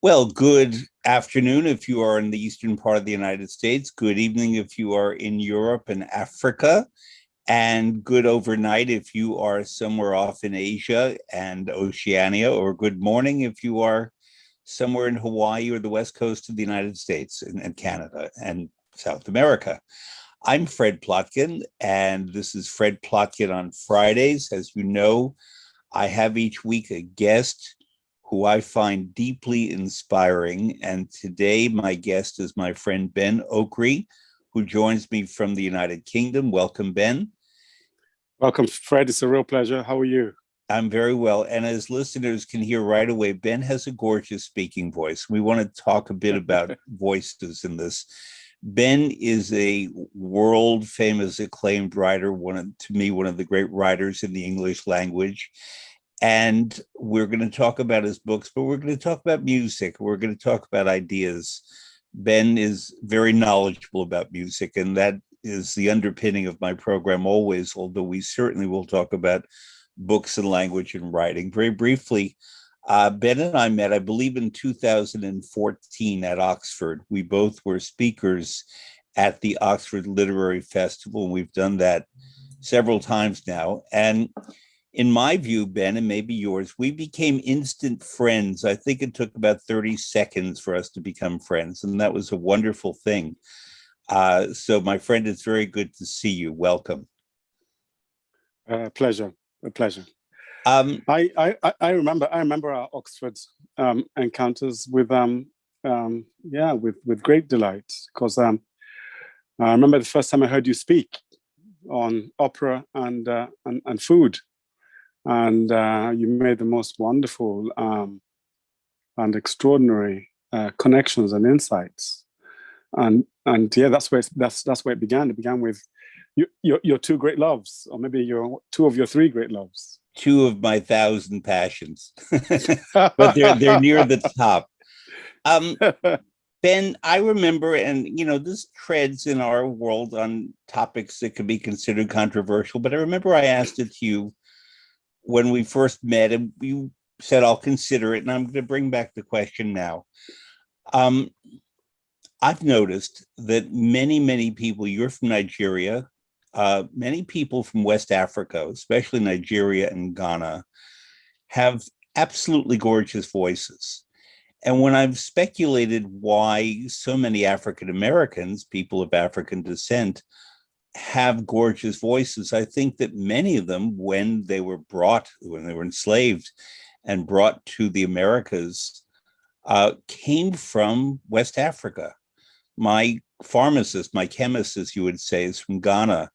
Well, good afternoon if you are in the eastern part of the United States. Good evening if you are in Europe and Africa. And good overnight if you are somewhere off in Asia and Oceania, or good morning if you are somewhere in Hawaii or the west coast of the United States and Canada and South America. I'm Fred Plotkin, and this is Fred Plotkin on Fridays. As you know, I have each week a guest who I find deeply inspiring. And today my guest is my friend Ben Okri, who joins me from the United Kingdom. Welcome, Ben. Welcome, Fred. It's a real pleasure. How are you? I'm very well. And as listeners can hear right away, Ben has a gorgeous speaking voice. We want to talk a bit about voices in this. Ben is a world famous acclaimed writer, to me, one of the great writers in the English language. And we're going to talk about his books, but we're going to talk about music. We're going to talk about ideas. Ben is very knowledgeable about music, and that is the underpinning of my program always, although we certainly will talk about books and language and writing. Very briefly, Ben and I met, I believe, in 2014 at Oxford. We both were speakers at the Oxford Literary Festival, and we've done that several times now. And in my view, Ben, and maybe yours, we became instant friends. I think it took about 30 seconds for us to become friends, and that was a wonderful thing. So, my friend, it's very good to see you. Welcome. Pleasure, a pleasure. Um, I remember our Oxford encounters with great delight, because I remember the first time I heard you speak on opera and food. And you made the most wonderful and extraordinary connections and insights, and yeah, that's where it began. It began with your two great loves, or maybe your two of your three great loves. Two of my 1,000 passions, but they're near the top. Ben, I remember, and this treads in our world on topics that could be considered controversial, but I remember I asked it to you when we first met, and you said, I'll consider it. And I'm going to bring back the question now. I've noticed that many people, you're from Nigeria, many people from West Africa, especially Nigeria and Ghana, have absolutely gorgeous voices. And when I've speculated why so many African Americans, people of African descent, have gorgeous voices, I think that many of them, when they were enslaved and brought to the Americas, came from West Africa. My pharmacist, my chemist, as you would say, is from Ghana.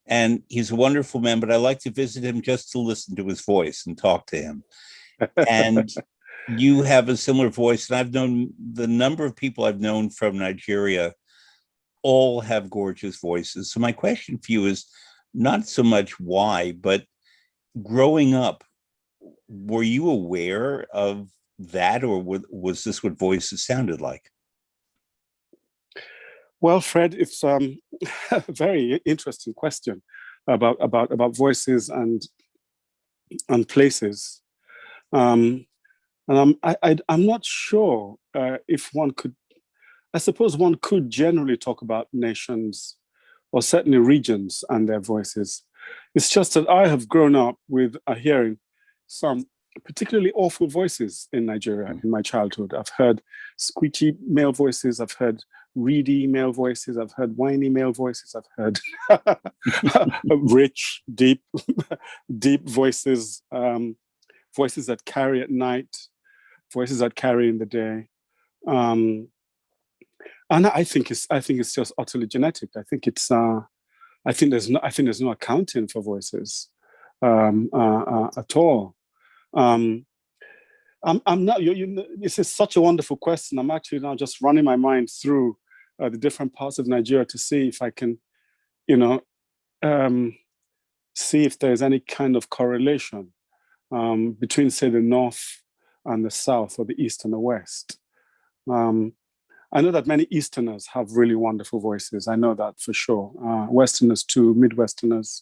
And he's a wonderful man, but I like to visit him just to listen to his voice and talk to him. And you have a similar voice. And I've known the number of people I've known from Nigeria all have gorgeous voices. So my question for you is not so much why, but growing up, were you aware of that, or was this what voices sounded like? Well, Fred, it's a very interesting question about voices and places. And I'm not sure if one could. I suppose one could generally talk about nations, or certainly regions, and their voices. It's just that I have grown up with hearing some particularly awful voices in Nigeria in my childhood. I've heard squeaky male voices, I've heard reedy male voices, I've heard whiny male voices, I've heard rich, deep voices, voices that carry at night, voices that carry in the day. And I think it's just utterly genetic. I think there's no accounting for voices at all. I'm not. This is such a wonderful question. I'm actually now just running my mind through the different parts of Nigeria to see if I can, see if there's any kind of correlation between, say, the north and the south, or the east and the west. I know that many Easterners have really wonderful voices. I know that for sure. Westerners too, Midwesterners.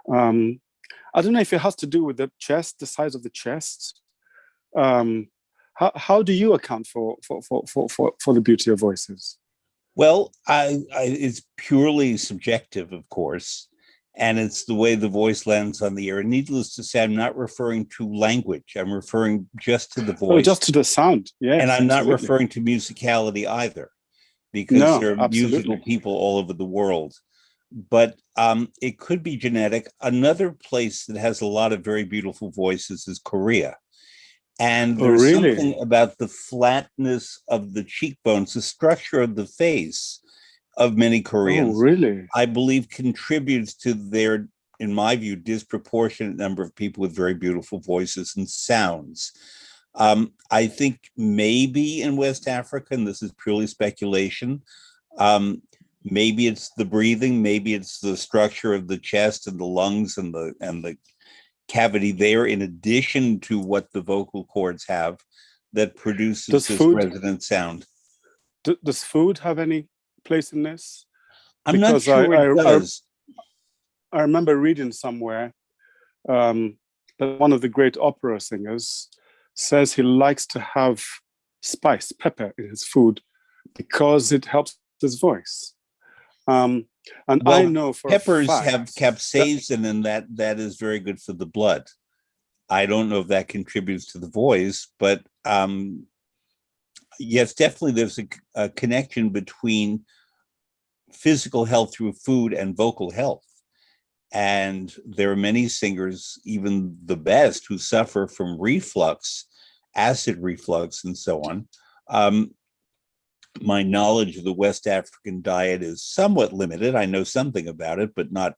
I don't know if it has to do with the chest, the size of the chest. How do you account for the beauty of voices? Well, it's purely subjective, of course, and it's the way the voice lands on the ear. And needless to say, I'm not referring to language. I'm referring just to the voice. Oh, just to the sound, yes. And I'm absolutely. not referring to musicality either, because No, there are absolutely. musical people all over the world. But it could be genetic. Another place that has a lot of very beautiful voices is Korea. And there's something about the flatness of the cheekbones, the structure of the face of many Koreans, I believe contributes to their, in my view, disproportionate number of people with very beautiful voices and sounds. I think maybe in West Africa, and this is purely speculation, maybe it's the breathing, maybe it's the structure of the chest and the lungs and the cavity there, in addition to what the vocal cords have, that produces this resonant sound. Does food have any place in this? I'm not sure it does. I remember reading somewhere that one of the great opera singers says he likes to have spice, pepper in his food because it helps his voice. And well, I know for peppers have capsaicin, and that is very good for the blood. I don't know if that contributes to the voice, but yes, definitely there's a connection between physical health through food and vocal health. And there are many singers, even the best, who suffer from reflux, acid reflux, and so on. My knowledge of the West African diet is somewhat limited. I know something about it, but not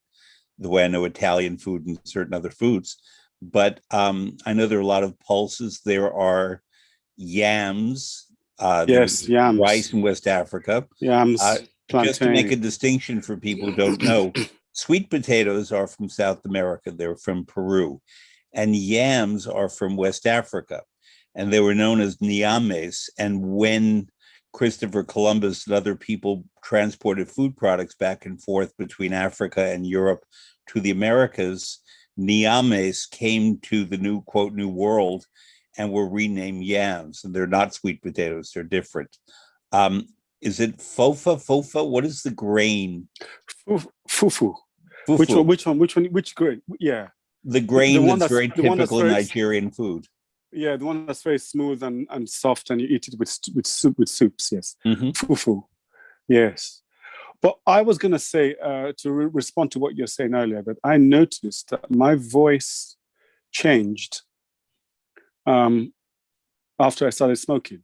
the way I know Italian food and certain other foods. But I know there are a lot of pulses. There are yams. Yes, yams. Rice in West Africa. Yams, just to make a distinction for people who don't know, sweet potatoes are from South America. They're from Peru. And yams are from West Africa. And they were known as niames. And when Christopher Columbus and other people transported food products back and forth between Africa and Europe to the Americas, niames came to the new, quote, new world and were renamed yams. And they're not sweet potatoes, they're different. Is it fofa? What is the grain? Fufu. Fufu. Which grain? Yeah. The grain that's very typical in Nigerian food. Yeah, the one that's very smooth and soft, and you eat it with soups. Yes, fufu. Yes, but I was going to say to respond to what you're saying earlier, that I noticed that my voice changed after I started smoking.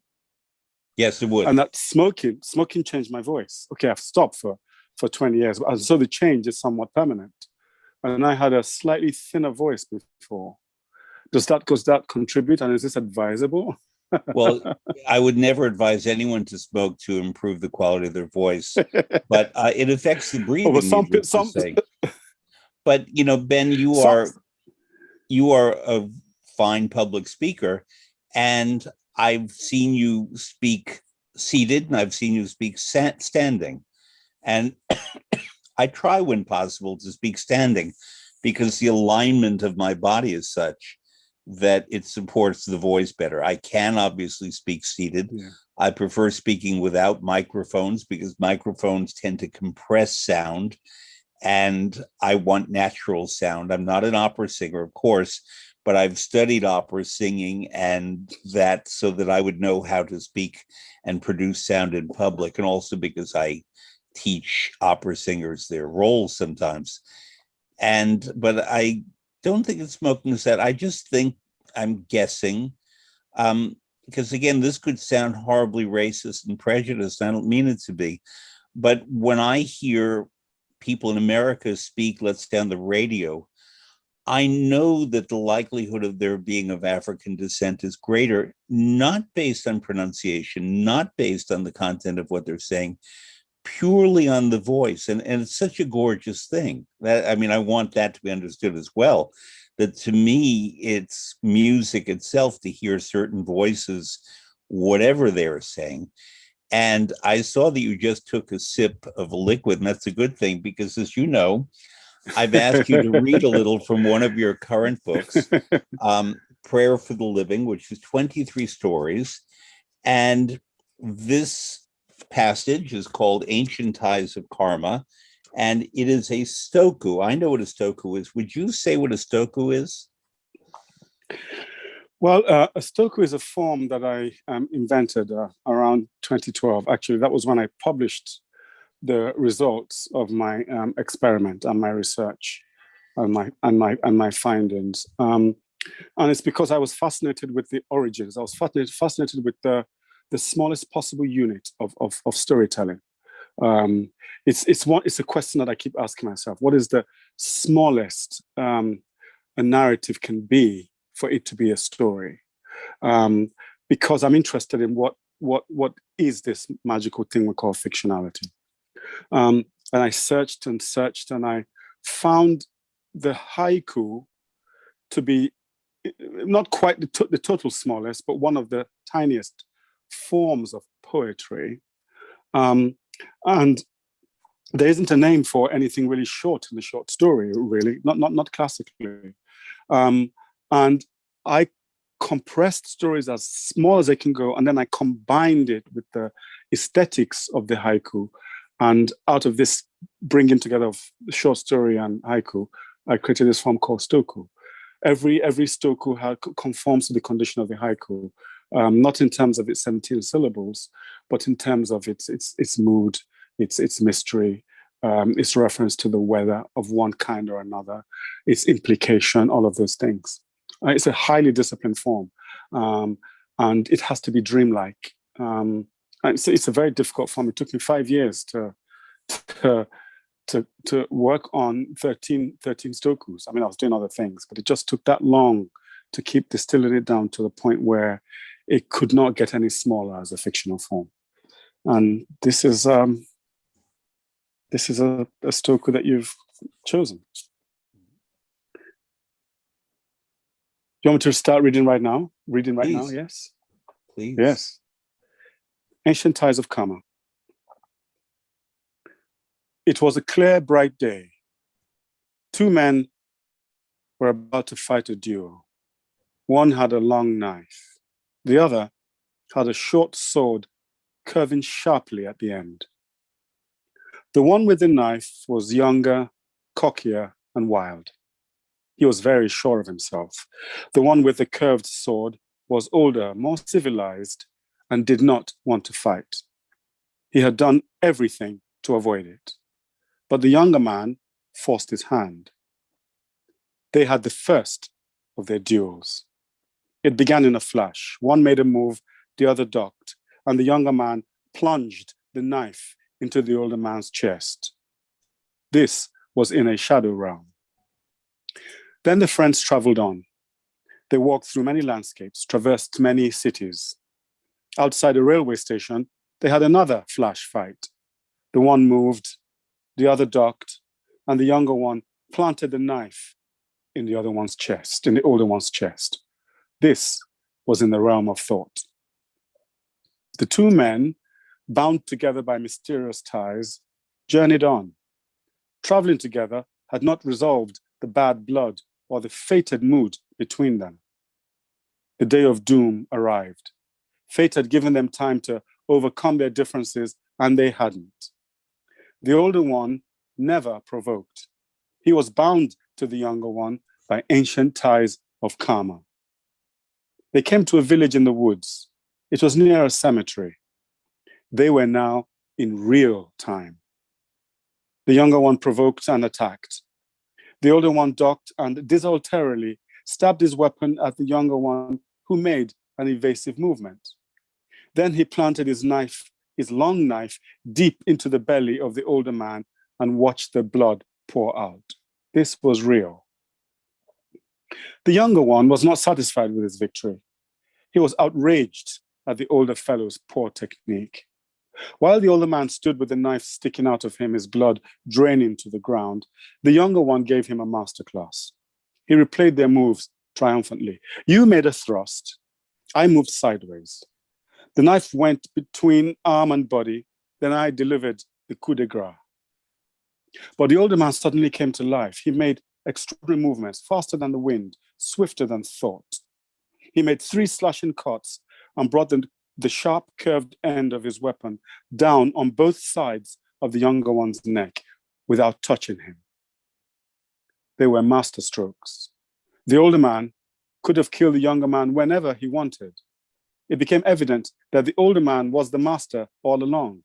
Yes, it would. And that smoking changed my voice. Okay, I've stopped for 20 years, so the change is somewhat permanent. And I had a slightly thinner voice before. Does that contribute, and is this advisable? Well, I would never advise anyone to smoke to improve the quality of their voice, but it affects the breathing. But you know, Ben, you are a fine public speaker, and I've seen you speak seated, and I've seen you speak standing, and I try when possible to speak standing, because the alignment of my body is such that it supports the voice better. I can obviously speak seated. Yeah. I prefer speaking without microphones, because microphones tend to compress sound, and I want natural sound. I'm not an opera singer, of course, but I've studied opera singing, and that so that I would know how to speak and produce sound in public, and also because I teach opera singers their roles sometimes. But I don't think it's smoking set. I just think, I'm guessing, because again, this could sound horribly racist and prejudiced. I don't mean it to be. But when I hear people in America speak, let's say on the radio, I know that the likelihood of their being of African descent is greater, not based on pronunciation, not based on the content of what they're saying, purely on the voice. And it's such a gorgeous thing. I want that to be understood as well, that to me, it's music itself to hear certain voices, whatever they're saying. And I saw that you just took a sip of a liquid, and that's a good thing, because as you know, I've asked you to read a little from one of your current books. Prayer for the Living, which is 23 stories. And this passage is called Ancient Ties of Karma. And it is a Stoku. I know what a Stoku is. Would you say what a Stoku is? Well, a Stoku is a form that I invented around 2012. Actually, that was when I published the results of my experiment and my research and my findings. And it's because I was fascinated with the origins. I was fascinated with the smallest possible unit of storytelling. It's a question that I keep asking myself. What is the smallest a narrative can be for it to be a story? Because I'm interested in what is this magical thing we call fictionality. And I searched and searched, and I found the haiku to be not quite the total smallest, but one of the tiniest forms of poetry. And there isn't a name for anything really short in the short story, really, not classically. And I compressed stories as small as they can go, and then I combined it with the aesthetics of the haiku. And out of this bringing together of short story and haiku, I created this form called Stoku. Every Stoku conforms to the condition of the haiku, not in terms of its 17 syllables, but in terms of its mood, its mystery, its reference to the weather of one kind or another, its implication, all of those things. It's a highly disciplined form, and it has to be dreamlike. And it's a very difficult form. It took me 5 years to work on 13 Stokus. I mean, I was doing other things, but it just took that long to keep distilling it down to the point where it could not get any smaller as a fictional form. And this is a Stoku that you've chosen. You want me to start reading right now? Please. Yes? Please. Yes. Ancient Ties of Karma. It was a clear, bright day. 2 men were about to fight a duel. One had a long knife. The other had a short sword curving sharply at the end. The one with the knife was younger, cockier, and wild. He was very sure of himself. The one with the curved sword was older, more civilized, and did not want to fight. He had done everything to avoid it. But the younger man forced his hand. They had the first of their duels. It began in a flash. One made a move, the other ducked, and the younger man plunged the knife into the older man's chest. This was in a shadow realm. Then the friends traveled on. They walked through many landscapes, traversed many cities. Outside a railway station, they had another flash fight. The one moved, the other ducked, and the younger one planted the knife in the older one's chest. This was in the realm of thought. The 2 men, bound together by mysterious ties, journeyed on. Traveling together had not resolved the bad blood or the fated mood between them. The day of doom arrived. Fate had given them time to overcome their differences, and they hadn't. The older one never provoked. He was bound to the younger one by ancient ties of karma. They came to a village in the woods. It was near a cemetery. They were now in real time. The younger one provoked and attacked. The older one ducked and desultorily stabbed his weapon at the younger one, who made an evasive movement. Then he planted his long knife, deep into the belly of the older man and watched the blood pour out. This was real. The younger one was not satisfied with his victory. He was outraged at the older fellow's poor technique. While the older man stood with the knife sticking out of him, his blood draining to the ground, the younger one gave him a masterclass. He replayed their moves triumphantly. You made a thrust. I moved sideways. The knife went between arm and body. Then I delivered the coup de grace. But the older man suddenly came to life. He made extraordinary movements, faster than the wind, swifter than thought. He made 3 slashing cuts and brought the sharp curved end of his weapon down on both sides of the younger one's neck without touching him. They were master strokes. The older man could have killed the younger man whenever he wanted. It became evident that the older man was the master all along.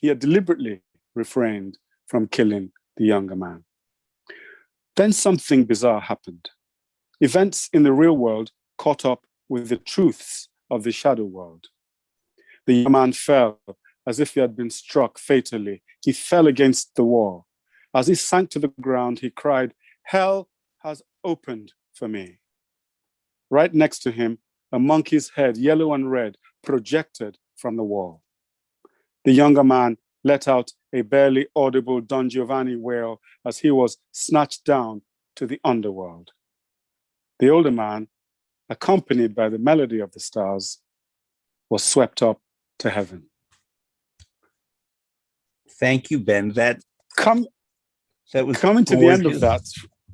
He had deliberately refrained from killing the younger man. Then something bizarre happened. Events in the real world caught up with the truths of the shadow world. The young man fell as if he had been struck fatally. He fell against the wall. As he sank to the ground, he cried, "Hell has opened for me." Right next to him, a monkey's head, yellow and red, projected from the wall. The younger man let out a barely audible Don Giovanni wail as he was snatched down to the underworld. The older man, accompanied by the melody of the stars, was swept up to heaven. Thank you, Ben. That was coming to the end of that.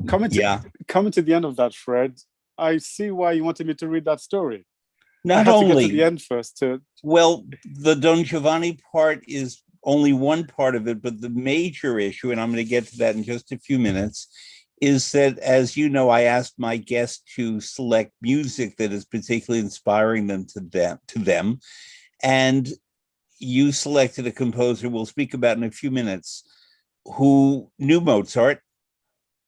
Coming to the end of that, Fred. I see why you wanted me to read that story. Not I had only to get to the end first. Well, the Don Giovanni part is only one part of it, but the major issue, and I'm going to get to that in just a few minutes, is that, as you know, I asked my guests to select music that is particularly inspiring to them. And you selected a composer we'll speak about in a few minutes who knew Mozart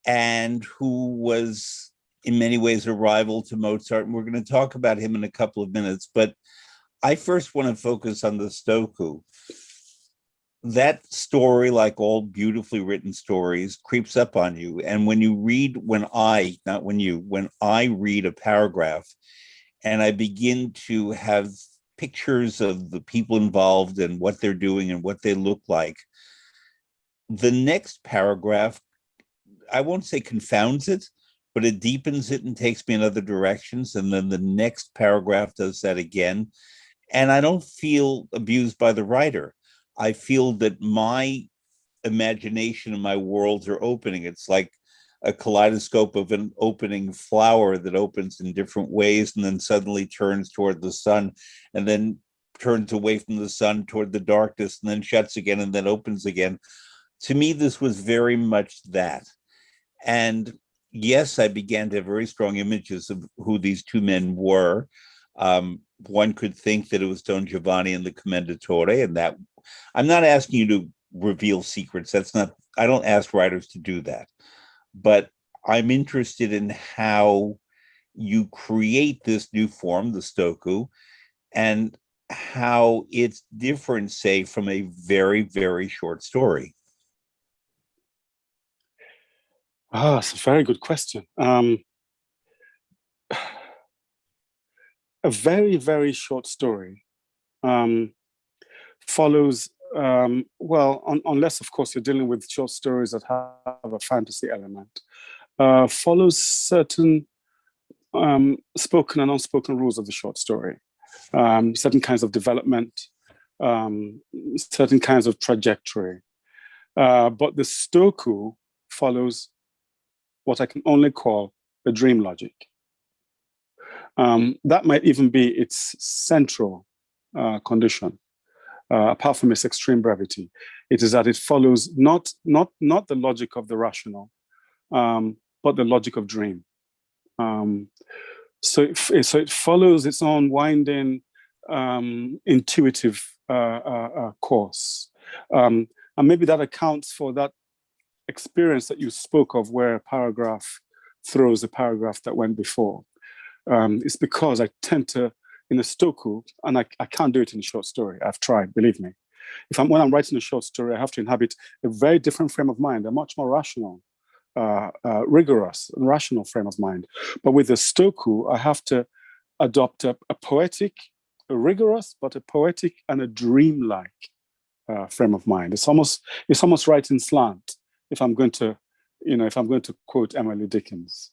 and who was in many ways a rival to Mozart. And we're going to talk about him in a couple of minutes. But I first want to focus on the Stoku. That story, like all beautifully written stories, creeps up on you. And when I read a paragraph and I begin to have pictures of the people involved and what they're doing and what they look like, the next paragraph, I won't say confounds it, but it deepens it and takes me in other directions. And then the next paragraph does that again. And I don't feel abused by the writer. I feel that my imagination and my worlds are opening. It's like a kaleidoscope of an opening flower that opens in different ways and then suddenly turns toward the sun and then turns away from the sun toward the darkness and then shuts again and then opens again. To me, this was very much that. And yes, I began to have very strong images of who these two men were. One could think that it was Don Giovanni and the Commendatore, and that I'm not asking you to reveal secrets. I don't ask writers to do that. But I'm interested in how you create this new form, the Stoku, and how it's different, say, from a very, very short story. It's a very good question. A very, very short story follows, unless, of course, you're dealing with short stories that have a fantasy element, follows certain spoken and unspoken rules of the short story, certain kinds of development, certain kinds of trajectory. But the Stoku follows what I can only call the dream logic. That might even be its central condition, apart from its extreme brevity. It is that it follows not the logic of the rational, but the logic of dream. So it follows its own winding, intuitive course. And maybe that accounts for that experience that you spoke of, where a paragraph throws a paragraph that went before. It's because I tend to, in a Stoku, and I can't do it in a short story. I've tried, believe me. When I'm writing a short story, I have to inhabit a very different frame of mind, a much more rational, rigorous and rational frame of mind. But with the Stoku, I have to adopt a poetic, a rigorous, but a poetic and a dreamlike frame of mind. It's almost writing slant. If I'm going to quote Emily Dickinson,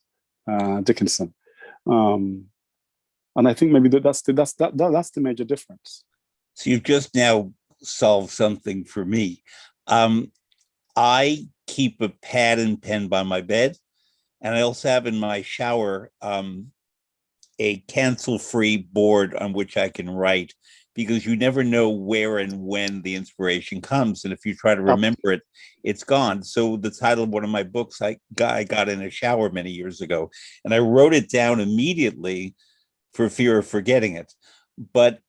and I think maybe that's the major difference. So you've just now solved something for me. I keep a pad and pen by my bed, and I also have in my shower a cancel-free board on which I can write, because you never know where and when the inspiration comes. And if you try to remember it, it's gone. So the title of one of my books I got in a shower many years ago, and I wrote it down immediately for fear of forgetting it. But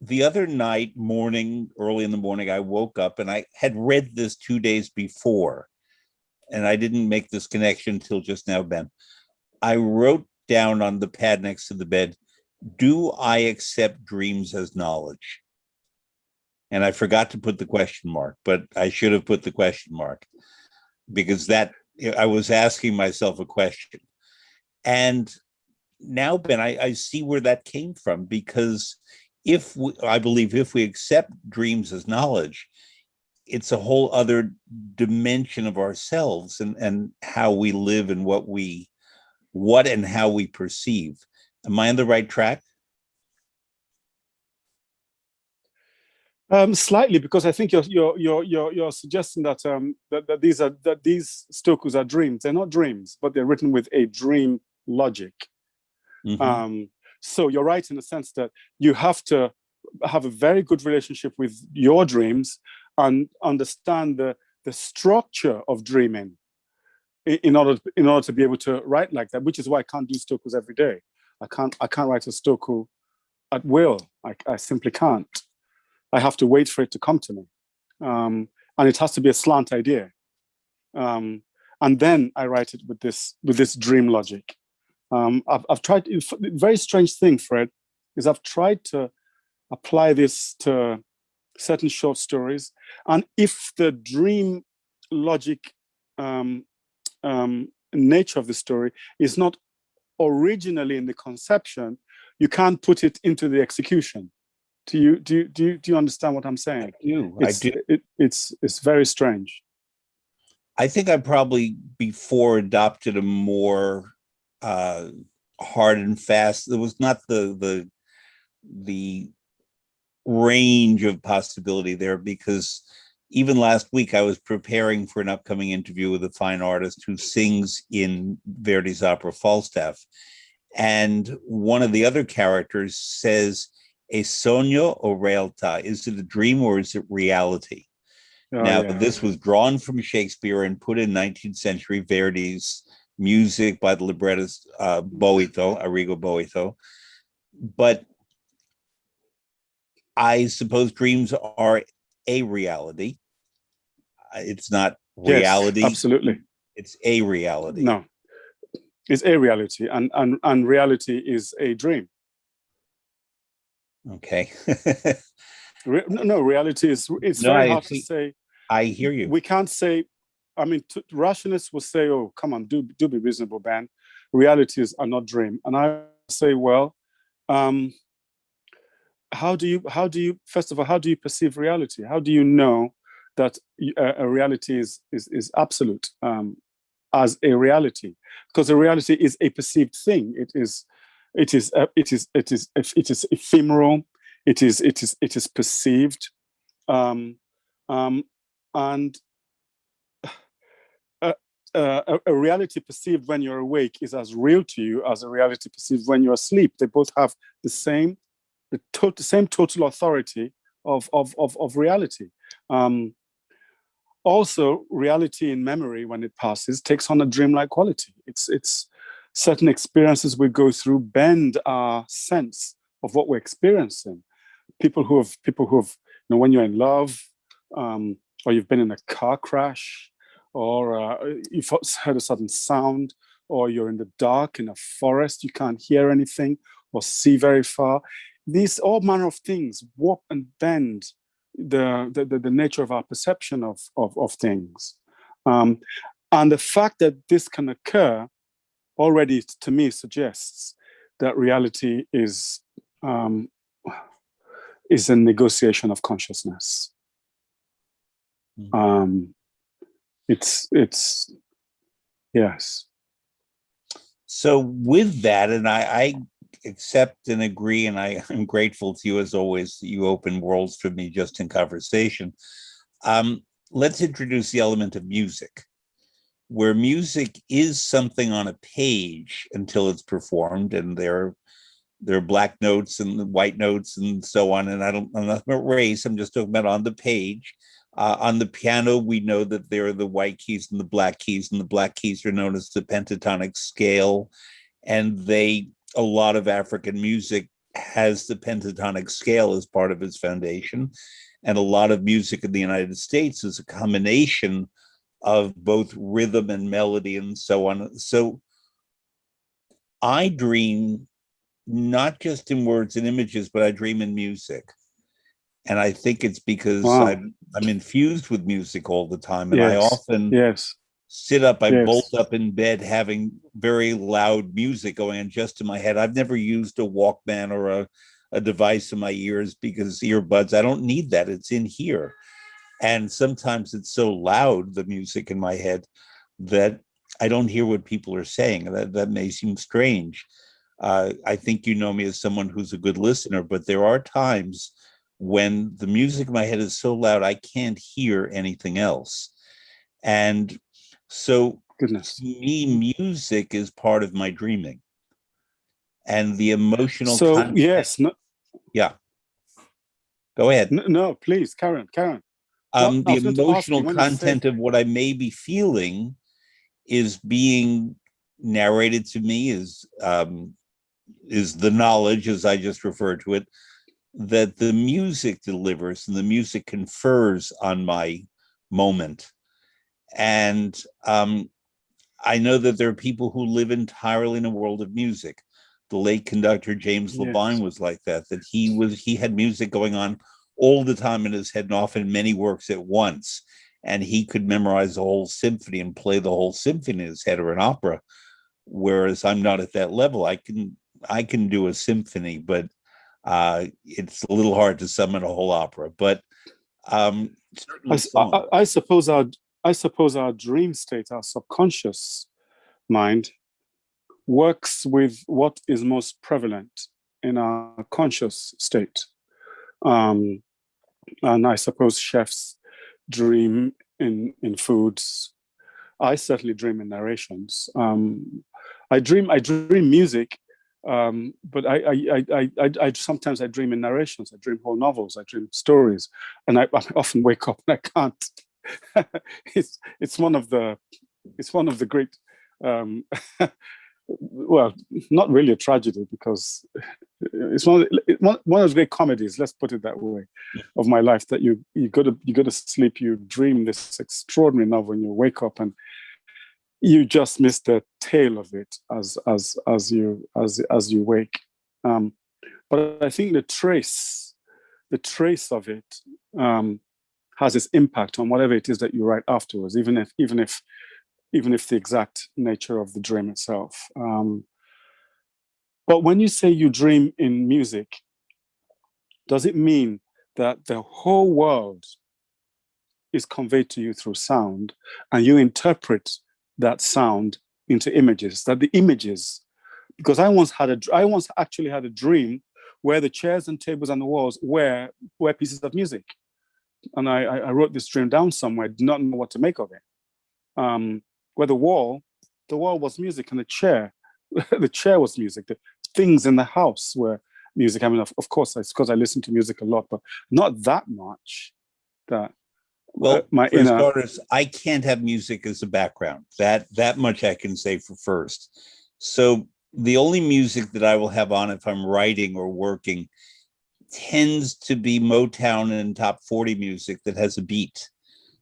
the other night, early in the morning, I woke up and I had read this 2 days before, and I didn't make this connection until just now, Ben. I wrote down on the pad next to the bed, "Do I accept dreams as knowledge?" And I forgot to put the question mark, but I should have put the question mark, because that I was asking myself a question. And now, Ben, I see where that came from, because I believe if we accept dreams as knowledge, it's a whole other dimension of ourselves and how we live and what and how we perceive. Am I on the right track? Slightly, because I think you're suggesting that that these Stokus are dreams. They're not dreams, but they're written with a dream logic. Mm-hmm. So you're right in the sense that you have to have a very good relationship with your dreams and understand the structure of dreaming in order to be able to write like that. Which is why I can't do Stokus every day. I can't write a Stoku at will. I simply can't. I have to wait for it to come to me, and it has to be a slant idea, and then I write it with this dream logic. I've tried. The very strange thing, Fred, is I've tried to apply this to certain short stories, and if the dream logic nature of the story is not originally in the conception, you can't put it into the execution. Do you understand what I'm saying? I do. It's very strange. I think I probably before adopted a more hard and fast. There was not the range of possibility there, because even last week I was preparing for an upcoming interview with a fine artist who sings in Verdi's opera Falstaff, and one of the other characters says, "A sogno o realtà?" Is it a dream or is it reality? This was drawn from Shakespeare and put in 19th century Verdi's music by the librettist Arrigo Boito. But I suppose dreams are a reality. It's not reality. Yes, absolutely. It's a reality. No, it's a reality, and reality is a dream. Okay. No, reality is. It's very hard to say. I hear you. We can't say. I mean, rationalists will say, "Oh, come on, do be reasonable, Ben. Realities are not dream." And I say, well, how do you first of all, how do you perceive reality? How do you know that a reality is absolute as a reality? Because a reality is a perceived thing. It is ephemeral. It is perceived, and a reality perceived when you're awake is as real to you as a reality perceived when you're asleep. They both have the same total authority of reality. Also, reality in memory, when it passes, takes on a dreamlike quality. It's certain experiences we go through bend our sense of what we're experiencing. People who have, when you're in love, or you've been in a car crash, or you've heard a sudden sound, or you're in the dark in a forest, you can't hear anything or see very far. These all manner of things warp and bend the nature of our perception of things. And the fact that this can occur already, to me, suggests that reality is a negotiation of consciousness. It's yes. So with that, and I accept and agree, and I'm grateful to you as always that you open worlds for me just in conversation. Let's introduce the element of music, where music is something on a page until it's performed, and there are there are black notes and white notes and so on. And I'm not about race. I'm just talking about on the page. On the piano, we know that there are the white keys and the black keys, and the black keys are known as the pentatonic scale. And a lot of African music has the pentatonic scale as part of its foundation. And a lot of music in the United States is a combination of both rhythm and melody and so on. So I dream not just in words and images, but I dream in music. And I think it's because I'm infused with music all the time. And I often sit up, I bolt up in bed having very loud music going on just in my head. I've never used a Walkman or a device in my ears because earbuds, I don't need that. It's in here. And sometimes it's so loud, the music in my head, that I don't hear what people are saying. That may seem strange. I think you know me as someone who's a good listener, but there are times when the music in my head is so loud, I can't hear anything else. And so to me, music is part of my dreaming. And the emotional content. Yeah. Go ahead. No, please, Karen. The emotional content of what I may be feeling is being narrated to me, is the knowledge, as I just referred to it, that the music delivers and the music confers on my moment. And I know that there are people who live entirely in a world of music. The late conductor James Levine was like that he had music going on all the time in his head, and often many works at once. And he could memorize the whole symphony and play the whole symphony in his head, or an opera. Whereas I'm not at that level. I can do a symphony, but it's a little hard to summon a whole opera. But I suppose our dream state, our subconscious mind, works with what is most prevalent in our conscious state. And I suppose chefs dream in foods. I certainly dream in narrations. I dream music, but I sometimes I dream in narrations. I dream whole novels. I dream stories, and I often wake up and I can't. It's one of the great. Well, not really a tragedy, because it's one of the great comedies, let's put it that way, of my life, that you go to sleep, you dream this extraordinary novel, and you wake up and you just miss the tail of it as you wake. But I think the trace of it has its impact on whatever it is that you write afterwards, even if the exact nature of the dream itself. But when you say you dream in music, does it mean that the whole world is conveyed to you through sound, and you interpret that sound into images? That the images, because I once actually had a dream where the chairs and tables and the walls were pieces of music, and I wrote this dream down somewhere. Did not know what to make of it. Where the wall was music, and the chair was music. The things in the house were music. I mean, of course, it's because I listen to music a lot, but not that much. For starters, I can't have music as a background. That much I can say for first. So the only music that I will have on if I'm writing or working tends to be Motown and top 40 music that has a beat,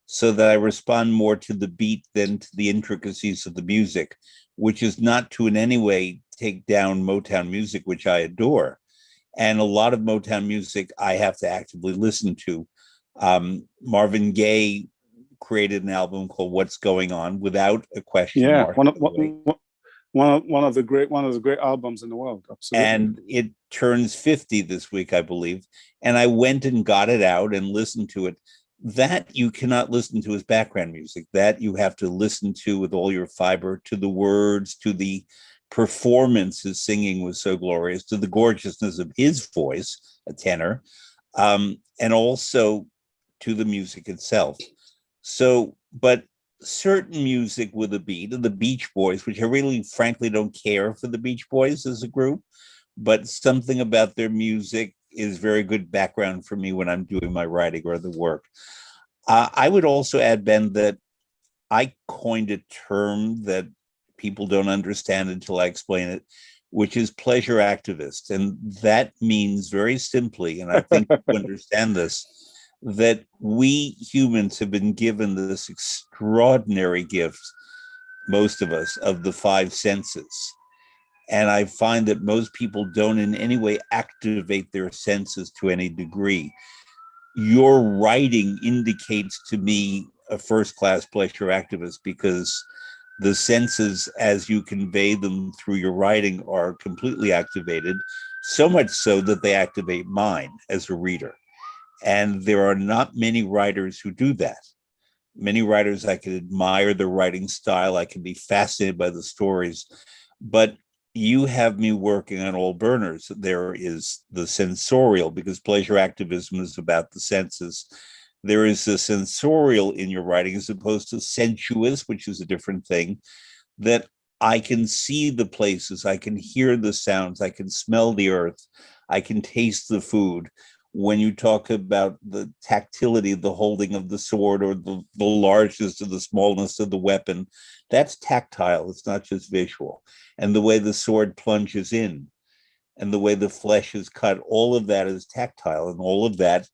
so that I respond more to the beat than to the intricacies of the music, which is not to in any way take down Motown music, which I adore. And a lot of Motown music I have to actively listen to. Marvin Gaye created an album called "What's Going On" without a question mark. One of the great albums in the world. Absolutely. And it turns 50 this week, I believe. And I went and got it out and listened to it. That you cannot listen to as background music. That you have to listen to with all your fiber, to the words, to the performance. His singing was so glorious, to the gorgeousness of his voice, a tenor, and also to the music itself. So, but certain music with a beat, of the Beach Boys, which I really frankly don't care for the Beach Boys as a group, but something about their music is very good background for me when I'm doing my writing or the work. I would also add, Ben, that I coined a term that people don't understand until I explain it, which is pleasure activist. And that means very simply, and I think you understand this, that we humans have been given this extraordinary gift, most of us, of the five senses. And I find that most people don't in any way activate their senses to any degree. Your writing indicates to me a first-class pleasure activist, because the senses, as you convey them through your writing, are completely activated, so much so that they activate mine as a reader. And there are not many writers who do that. Many writers, I can admire their writing style, I can be fascinated by the stories, but you have me working on all burners. There is the sensorial, because pleasure activism is about the senses. There is the sensorial in your writing as opposed to sensuous, which is a different thing, that I can see the places, I can hear the sounds, I can smell the earth, I can taste the food. When you talk about the tactility, the holding of the sword, or the largeness or the smallness of the weapon, that's tactile, it's not just visual. And the way the sword plunges in, and the way the flesh is cut, all of that is tactile, and all of that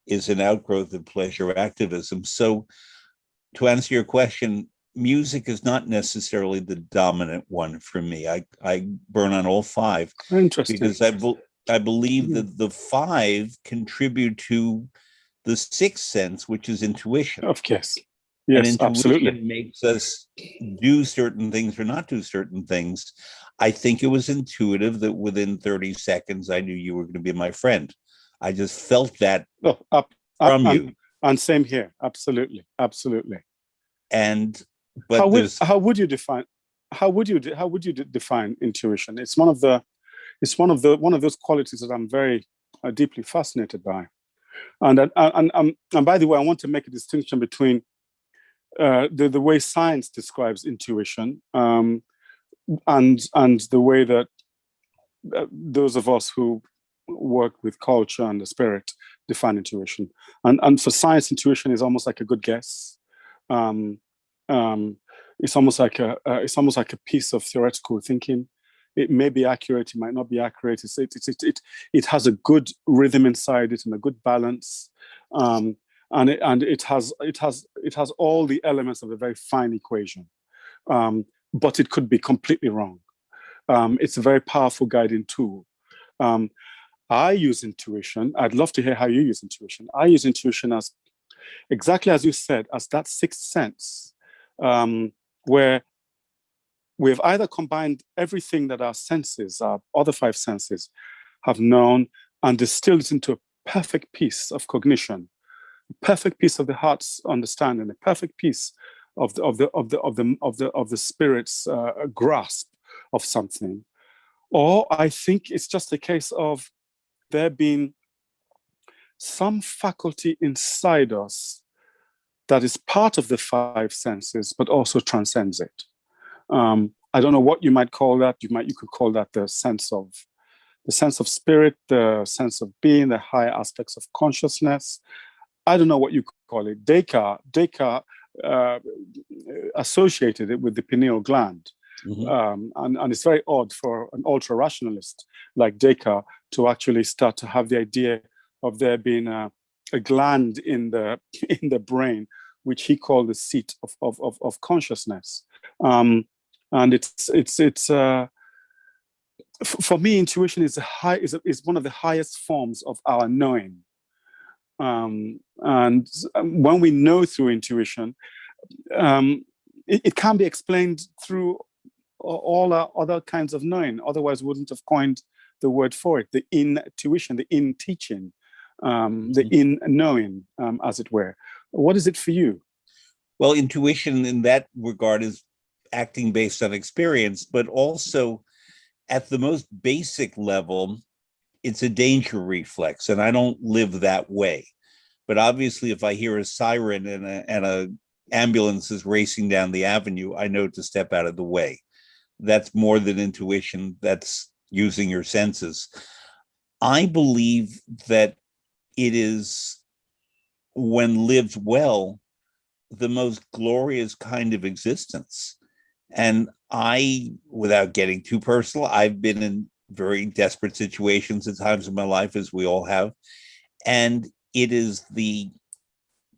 is an outgrowth of pleasure activism. So to answer your question, music is not necessarily the dominant one for me. I burn on all five. Interesting. Because I believe that the five contribute to the sixth sense, which is intuition. Of course. Yes, and intuition absolutely makes us do certain things or not do certain things. I think it was intuitive that within 30 seconds, I knew you were going to be my friend. I just felt that from you. And same here. Absolutely. Absolutely. And but how would you define intuition? It's one of those qualities that I'm very deeply fascinated by. And by the way, I want to make a distinction between the way science describes intuition and the way that those of us who work with culture and the spirit define intuition. And for science, intuition is almost like a good guess. It's almost like a piece of theoretical thinking. It may be accurate, it might not be accurate. It has a good rhythm inside it and a good balance, and it has all the elements of a very fine equation. But it could be completely wrong. It's a very powerful guiding tool. I use intuition. I'd love to hear how you use intuition. I use intuition as, exactly as you said, as that sixth sense, where we've either combined everything that our senses, our other five senses, have known, and distilled it into a perfect piece of cognition, a perfect piece of the heart's understanding, a perfect piece of the spirit's grasp of something. Or I think it's just a case of there being some faculty inside us that is part of the five senses, but also transcends it. I don't know what you might call that. You could call that the sense of spirit, the sense of being, the higher aspects of consciousness. I don't know what you could call it. Descartes associated it with the pineal gland. Mm-hmm. And it's very odd for an ultra-rationalist like Descartes to actually start to have the idea of there being a gland in the brain, which he called the seat of consciousness. And it's for me, intuition is one of the highest forms of our knowing. And when we know through intuition, it can be explained through all our other kinds of knowing. Otherwise, we wouldn't have coined the word for it, the intuition, the in teaching, the in knowing, as it were. What is it for you? Well, intuition in that regard is acting based on experience, but also at the most basic level, it's a danger reflex, and I don't live that way. But obviously, if I hear a siren and a ambulance is racing down the avenue, I know to step out of the way. That's more than intuition. That's using your senses. I believe that it is, when lived well, the most glorious kind of existence. And I, without getting too personal, I've been in very desperate situations at times in my life, as we all have. And it is the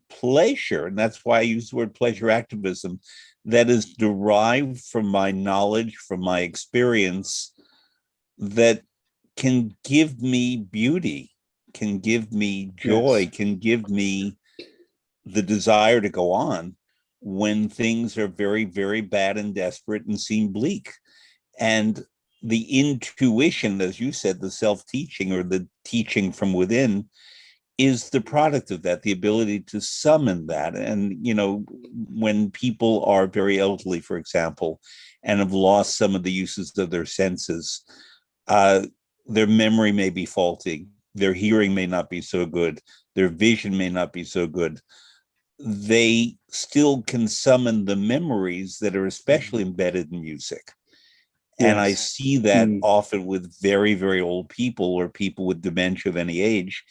pleasure, and that's why I use the word pleasure activism, that is derived from my knowledge, from my experience, that can give me beauty, can give me joy, Yes. can give me the desire to go on when things are very, very bad and desperate and seem bleak. And the intuition, as you said, the self-teaching or the teaching from within, is the product of that, the ability to summon that. And, you know, when people are very elderly, for example, and have lost some of the uses of their senses, their memory may be faulty, their hearing may not be so good, their vision may not be so good. They still can summon the memories that are especially embedded in music. And I see that often with very, very old people or people with dementia of any age,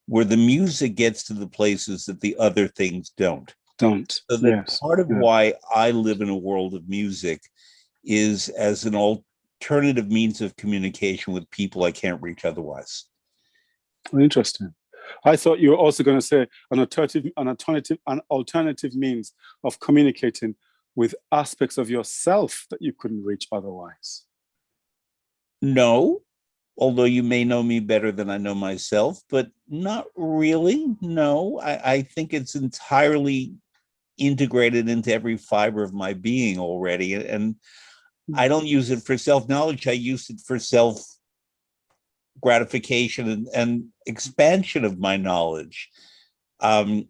where the music gets to the places that the other things don't. So that part of why I live in a world of music is as an alternative means of communication with people I can't reach otherwise. Interesting. I thought you were also going to say an alternative means of communicating with aspects of yourself that you couldn't reach otherwise. No, although you may know me better than I know myself, but not really. No, I think it's entirely integrated into every fiber of my being already. And I don't use it for self-knowledge. I use it for self-gratification and expansion of my knowledge. I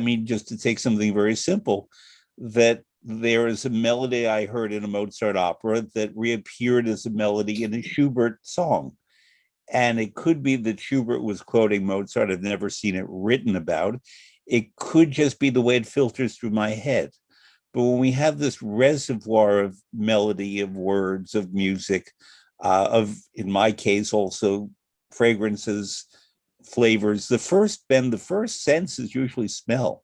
mean, just to take something very simple, that there is a melody I heard in a Mozart opera that reappeared as a melody in a Schubert song. And it could be that Schubert was quoting Mozart. I've never seen it written about. It could just be the way it filters through my head. But when we have this reservoir of melody, of words, of music, of, in my case, also fragrances, flavors, the first sense is usually smell.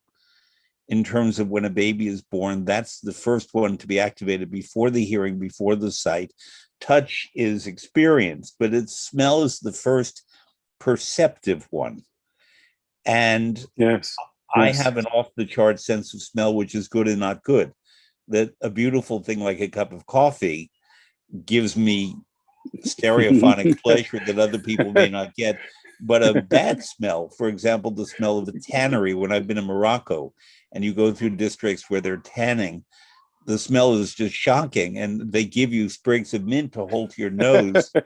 In terms of when a baby is born, that's the first one to be activated before the hearing, before the sight. Touch is experience, but smell is the first perceptive one. And I have an off-the-chart sense of smell, which is good and not good. That a beautiful thing like a cup of coffee gives me stereophonic pleasure that other people may not get. But a bad smell, for example, the smell of a tannery, when I've been in Morocco and you go through districts where they're tanning, the smell is just shocking. And they give you sprigs of mint to hold to your nose so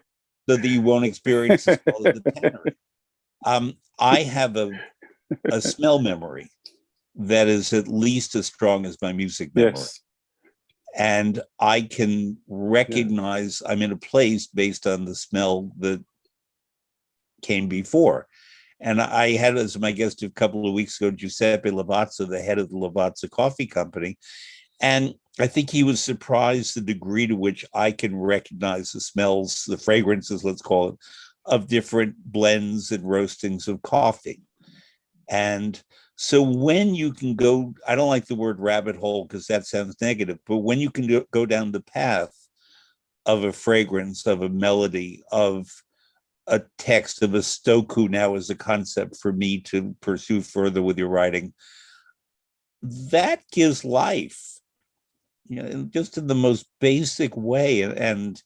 that you won't experience the smell of the tannery. I have a smell memory that is at least as strong as my music memory. And I can recognize I'm in a place based on the smell that came before. And I had as my guest a couple of weeks ago, Giuseppe Lavazza, the head of the Lavazza Coffee Company. And I think he was surprised the degree to which I can recognize the smells, the fragrances, let's call it, of different blends and roastings of coffee. And so when you can go, I don't like the word rabbit hole because that sounds negative, but when you can go down the path of a fragrance, of a melody, of a text, of a Stoku now as a concept for me to pursue further with your writing, that gives life, you know, just in the most basic way. And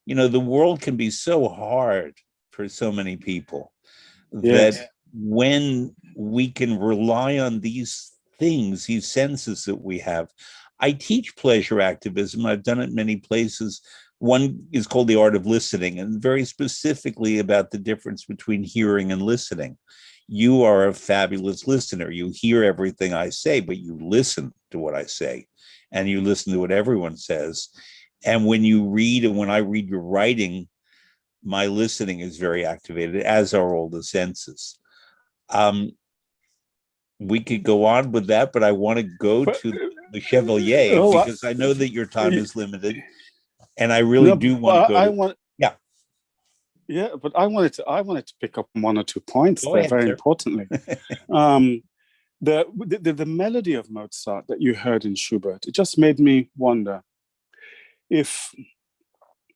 you know, the world can be so hard for so many people that when we can rely on these things, these senses that we have. I teach pleasure activism. I've done it many places. One is called The Art of Listening, and very specifically about the difference between hearing and listening. You are a fabulous listener. You hear everything I say, but you listen to what I say, and you listen to what everyone says. And when you read, and when I read your writing, my listening is very activated, as are all the senses. We could go on with that, but I want to go to the Chevalier because I know that your time is limited, and I really do want to go. Yeah, but I wanted to pick up one or two points Go there ahead, very sir. importantly. Um, the melody of Mozart that you heard in Schubert, it just made me wonder if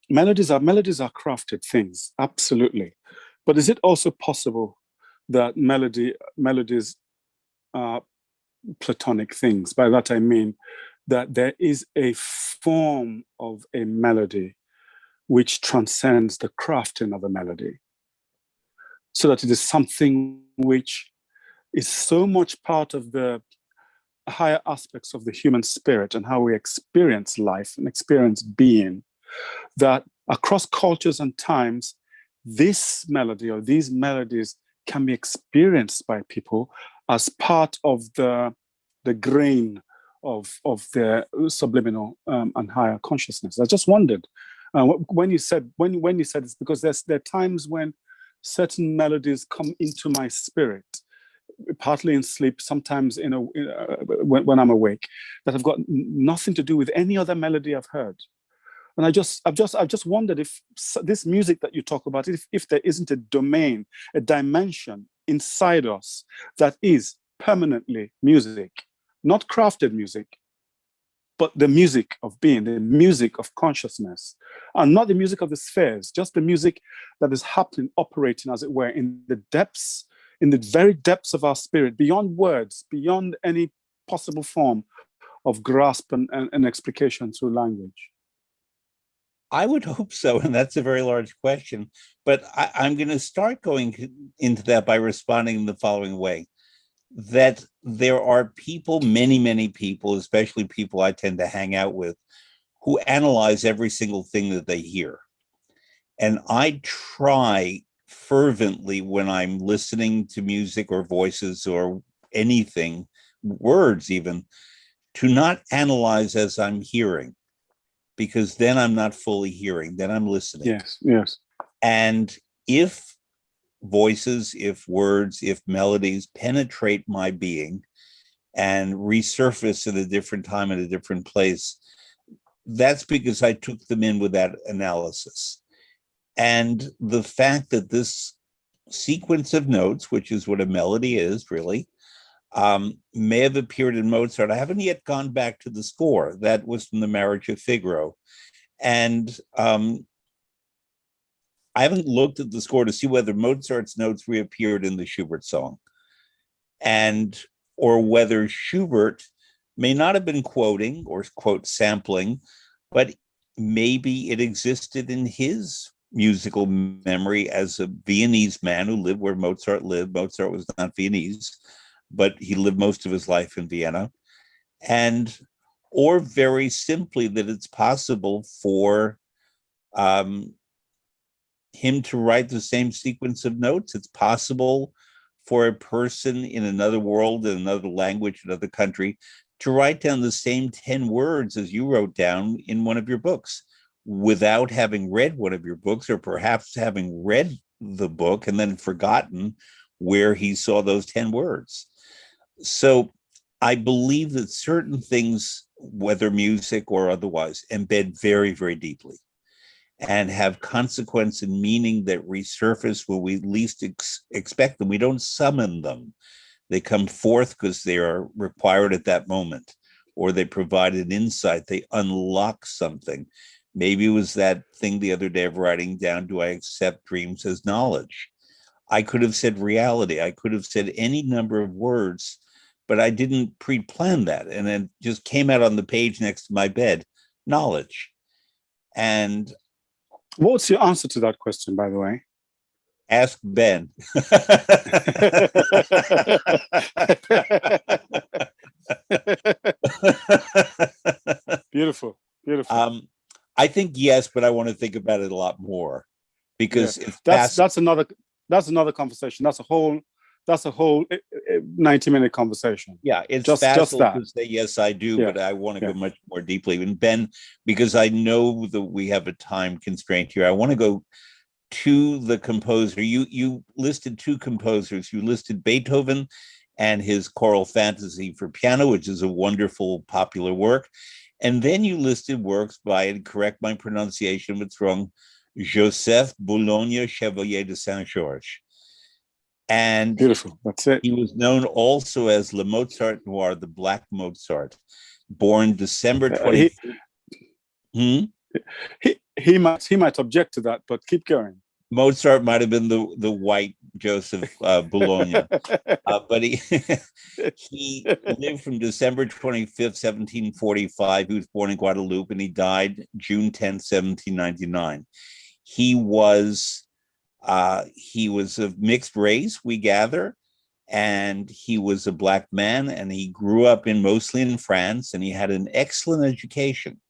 melodies are crafted things, absolutely. But is it also possible that melodies are platonic things? By that I mean that there is a form of a melody which transcends the crafting of a melody, so that it is something which is so much part of the higher aspects of the human spirit and how we experience life and experience being, that across cultures and times, this melody or these melodies can be experienced by people as part of the grain of their subliminal and higher consciousness. I just wondered when you said it's because there are times when certain melodies come into my spirit, partly in sleep, sometimes when I'm awake, that have got nothing to do with any other melody I've heard. And I've just wondered if this music that you talk about, if there isn't a domain, a dimension inside us that is permanently music, not crafted music, but the music of being, the music of consciousness, and not the music of the spheres, just the music that is happening, operating, as it were, in the depths, in the very depths of our spirit, beyond words, beyond any possible form of grasp and explication through language. I would hope so, and that's a very large question. But I'm going to start going into that by responding in the following way: that there are people, many, many people, especially people I tend to hang out with, who analyze every single thing that they hear. And I try fervently when I'm listening to music or voices or anything, words even, to not analyze as I'm hearing, because then I'm not fully hearing, then I'm listening. Yes, yes. And if voices, if words, if melodies penetrate my being and resurface at a different time, at a different place, that's because I took them in with that analysis. And the fact that this sequence of notes, which is what a melody is really, may have appeared in Mozart. I haven't yet gone back to the score. That was from the Marriage of Figaro. And I haven't looked at the score to see whether Mozart's notes reappeared in the Schubert song, and or whether Schubert may not have been quoting or quote sampling, but maybe it existed in his musical memory as a Viennese man who lived where Mozart lived. Mozart was not Viennese, but he lived most of his life in Vienna. And or very simply that it's possible for him to write the same sequence of notes. It's possible for a person in another world, in another language, another country, to write down the same 10 words as you wrote down in one of your books without having read one of your books, or perhaps having read the book and then forgotten where he saw those 10 words. So I believe that certain things, whether music or otherwise, embed very, very deeply and have consequence and meaning that resurface when we least expect them. We don't summon them. They come forth because they are required at that moment, or they provide an insight. They unlock something. Maybe it was that thing the other day of writing down, do I accept dreams as knowledge? I could have said reality. I could have said any number of words, but I didn't pre-plan that. And it just came out on the page next to my bed, knowledge. And what's your answer to that question, by the way? Ask Ben. Beautiful, beautiful. I think yes, but I want to think about it a lot more, because that's another conversation. That's a whole 90-minute conversation. Yeah, it's just that. To say yes, I do, but I want to go much more deeply. And Ben, because I know that we have a time constraint here, I want to go to the composer. You listed two composers. You listed Beethoven and his choral fantasy for piano, which is a wonderful popular work. And then you listed works by, and correct my pronunciation if it's wrong, Joseph Boulogne Chevalier de Saint-Georges. And beautiful. That's it. he was known also as Le Mozart Noir, the Black Mozart, born December 25th. He might object to that, but keep going. Mozart might have been the white Joseph Boulogne, but he lived from December 25th, 1745. He was born in Guadeloupe, and he died June 10th, 1799. He was of mixed race, we gather, and he was a Black man, and he grew up mostly in France, and he had an excellent education.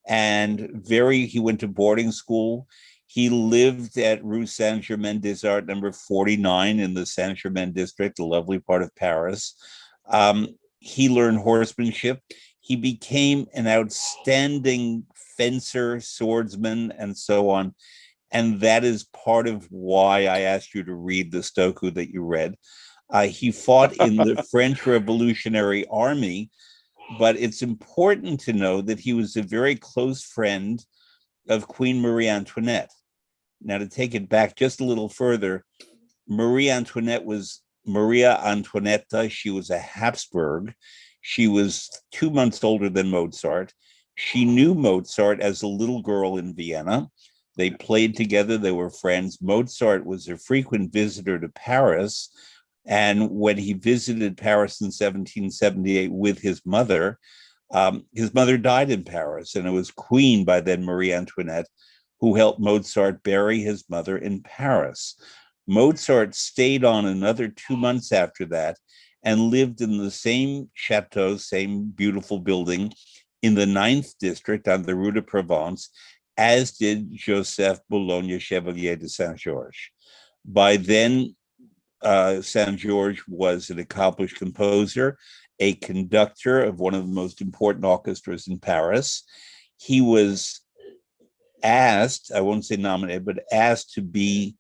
And he went to boarding school. He lived at Rue Saint-Germain-des-Arts, number 49 in the Saint-Germain district, a lovely part of Paris. He learned horsemanship. He became an outstanding fencer, swordsman, and so on. And that is part of why I asked you to read the Stoku that you read. He fought in the French Revolutionary Army, but it's important to know that he was a very close friend of Queen Marie Antoinette. Now, to take it back just a little further, Marie Antoinette was Maria Antonietta. She was a Habsburg. She was 2 months older than Mozart. She knew Mozart as a little girl in Vienna. They played together. They were friends. Mozart was a frequent visitor to Paris. And when he visited Paris in 1778 with his mother died in Paris. And it was Queen, by then Marie Antoinette, who helped Mozart bury his mother in Paris. Mozart stayed on another 2 months after that and lived in the same chateau, same beautiful building in the 9th district on the Rue de Provence, as did Joseph Boulogne Chevalier de Saint-Georges. By then, Saint-Georges was an accomplished composer, a conductor of one of the most important orchestras in Paris. He was asked, I won't say nominated, but asked to be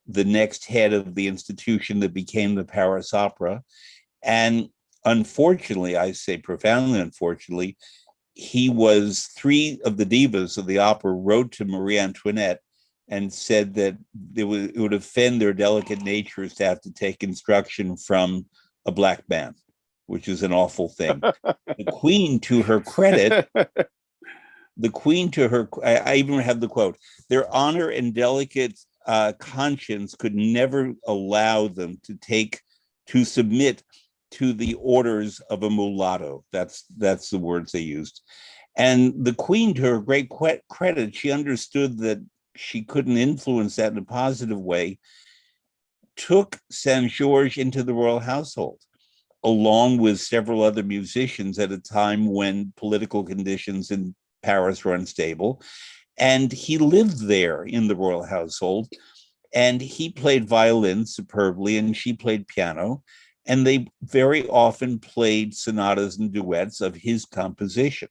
the next head of the institution that became the Paris Opera. And unfortunately, I say profoundly unfortunately, three of the divas of the opera wrote to Marie Antoinette and said that it would offend their delicate natures to have to take instruction from a Black man, which is an awful thing. The Queen, to her credit, I even have the quote, their honor and delicate conscience could never allow them to submit to the orders of a mulatto. That's the words they used. And the Queen, to her great credit, she understood that she couldn't influence that in a positive way, took Saint-Georges into the royal household, along with several other musicians at a time when political conditions in Paris were unstable. And he lived there in the royal household, and he played violin superbly, and she played piano. And they very often played sonatas and duets of his composition.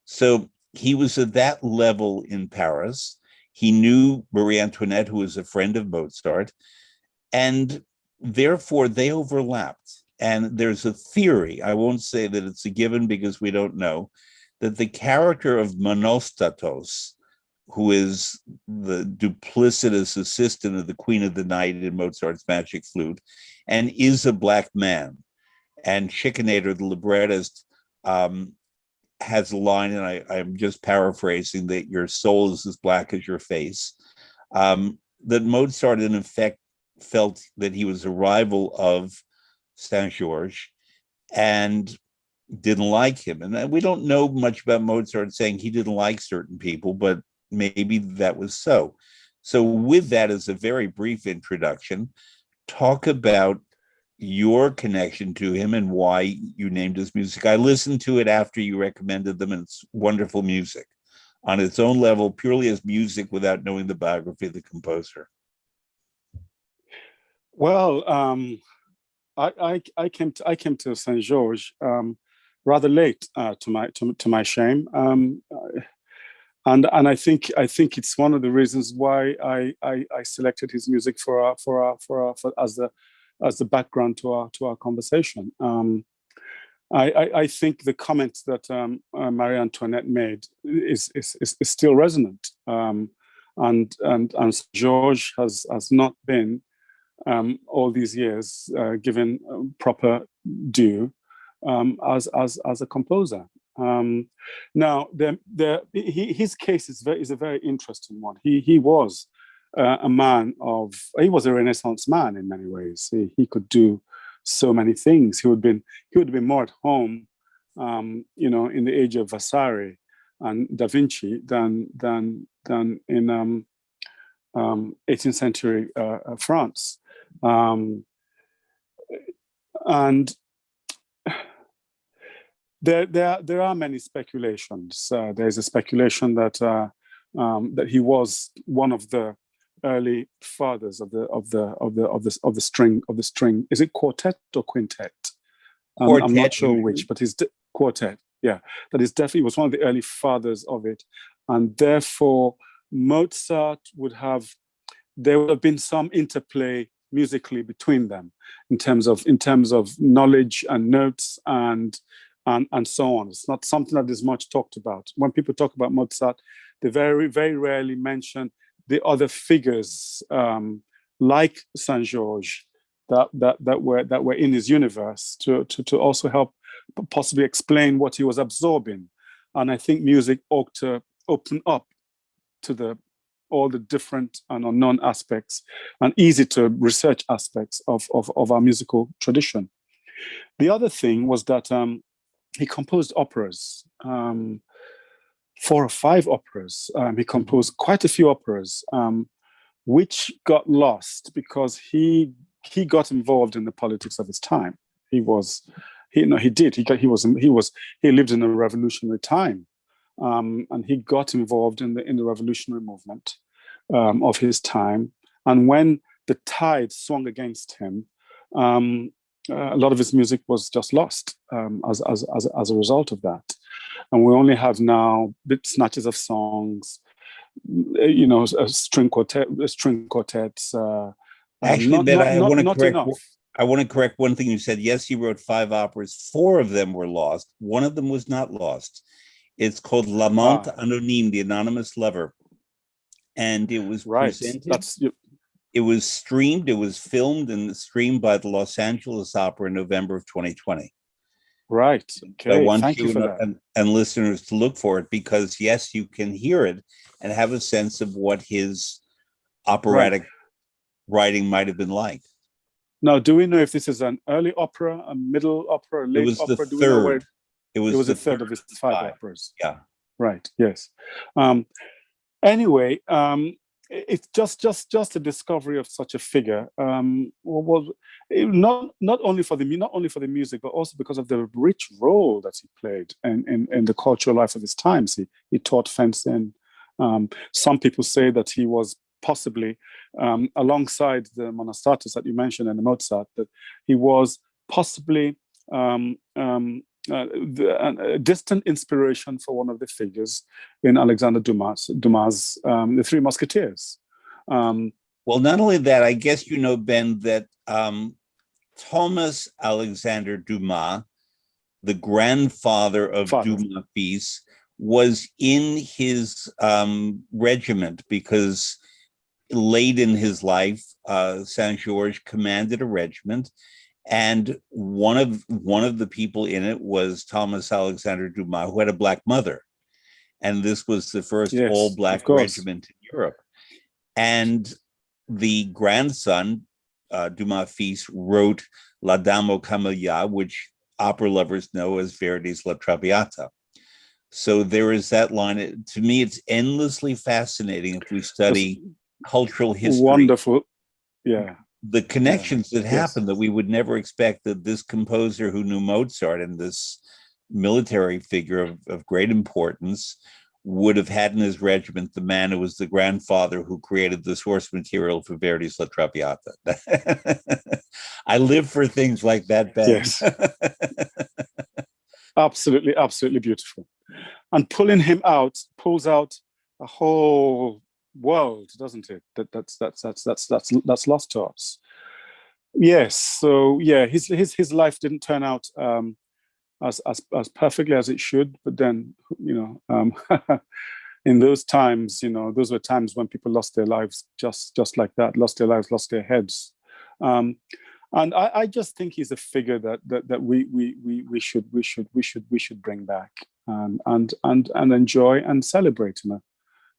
So he was at that level in Paris. He knew Marie Antoinette, who was a friend of Mozart, and therefore they overlapped. And there's a theory, I won't say that it's a given because we don't know, that the character of Monostatos, who is the duplicitous assistant of the Queen of the Night in Mozart's Magic Flute, and is a Black man. And Schikaneder, the librettist, has a line, and I'm just paraphrasing, that your soul is as black as your face. That Mozart, in effect, felt that he was a rival of Saint-Georges and didn't like him. And we don't know much about Mozart saying he didn't like certain people, but maybe that was so. So with that as a very brief introduction, talk about your connection to him and why you named his music. I listened to it after you recommended them, and it's wonderful music on its own level, purely as music without knowing the biography of the composer. Well, I came to Saint-Georges rather late, to my shame, and I think it's one of the reasons why I selected his music as the background to our conversation. I think the comment that Marie Antoinette made is still resonant. and George has not been all these years given proper due as a composer. Now, his case is a very interesting one. He was he was a Renaissance man in many ways. He could do so many things. He would have been more at home, in the age of Vasari and Da Vinci than in 18th century France. And there are many speculations. There's a speculation that he was one of the early fathers of the string. Is it quartet or quintet? I'm not sure which, but his quartet. Yeah, that is definitely was one of the early fathers of it, and therefore Mozart there would have been some interplay musically between them in terms of knowledge and notes and so on. It's not something that is much talked about. When people talk about Mozart, they very, very rarely mention the other figures like Saint George that were in his universe to also help possibly explain what he was absorbing. And I think music ought to open up to all the different and unknown aspects and easy to research aspects of our musical tradition. The other thing was that he composed operas, 4 or 5 operas. He composed quite a few operas, which got lost because he got involved in the politics of his time. He lived in a revolutionary time, and he got involved in the revolutionary movement of his time. And when the tide swung against him, a lot of his music was just lost as a result of that. And we only have now bit snatches of songs, string quartets. Actually, I want to correct one thing you said. Yes, he wrote 5 operas. 4 of them were lost. One of them was not lost. It's called L'Amant Anonyme, the Anonymous Lover. And it was presented. It was streamed, it was filmed and streamed by the Los Angeles Opera in November of 2020. Right. Okay. So I want Thank you you for that. And listeners to look for it because, yes, you can hear it and have a sense of what his operatic writing might have been like. Now, do we know if this is an early opera, a middle opera, a late opera? It was the third. It was the third of his 5 operas. Yeah. Right. Yes. Anyway, it's just a discovery of such a figure. Not only for the music, but also because of the rich role that he played in the cultural life of his times. He taught fencing. Some people say that he was possibly, alongside the Monostatos that you mentioned and the Mozart, that he was possibly a distant inspiration for one of the figures in Alexander Dumas' The Three Musketeers. Well, not only that, I guess you know, Ben, that Thomas Alexander Dumas, the grandfather of Dumas fils, was in his regiment because late in his life, Saint George commanded a regiment. And one of the people in it was Thomas Alexander Dumas, who had a black mother. And this was the first all-black regiment in Europe. And the grandson, Dumas fils, wrote La Dame aux Camélias, which opera lovers know as Verdi's La Traviata. So there is that line. To me, it's endlessly fascinating if we study cultural history. Wonderful. Yeah. The connections that happened that we would never expect, that this composer who knew Mozart and this military figure of great importance would have had in his regiment the man who was the grandfather who created the source material for Verdi's La Traviata. I live for things like that, Ben. Yes. Absolutely, absolutely beautiful. And pulls out a whole world, doesn't it? That's lost to us. Yes. So yeah, his life didn't turn out as perfectly as it should, but then in those times, you know, those were times when people lost their lives just like that, lost their lives, lost their heads. And I just think he's a figure that we should bring back and enjoy and celebrate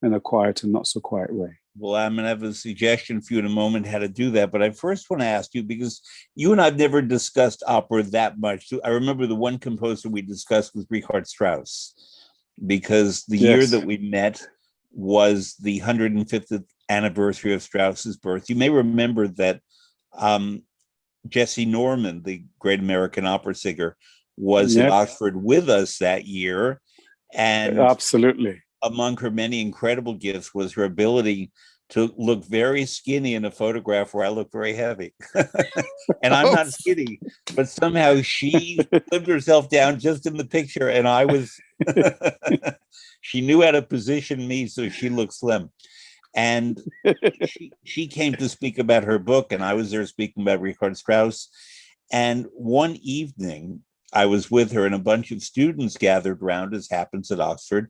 in a quiet and not so quiet way. Well, I'm going to have a suggestion for you in a moment how to do that. But I first want to ask you, because you and I've never discussed opera that much. I remember the one composer we discussed was Richard Strauss, because the year that we met was the 150th anniversary of Strauss's birth. You may remember that Jesse Norman, the great American opera singer, was at Oxford with us that year. And absolutely, among her many incredible gifts was her ability to look very skinny in a photograph where I look very heavy. And I'm not skinny, but somehow she slimmed herself down just in the picture, and I was, she knew how to position me so she looked slim. And she came to speak about her book, and I was there speaking about Richard Strauss. And one evening, I was with her, and a bunch of students gathered around, as happens at Oxford,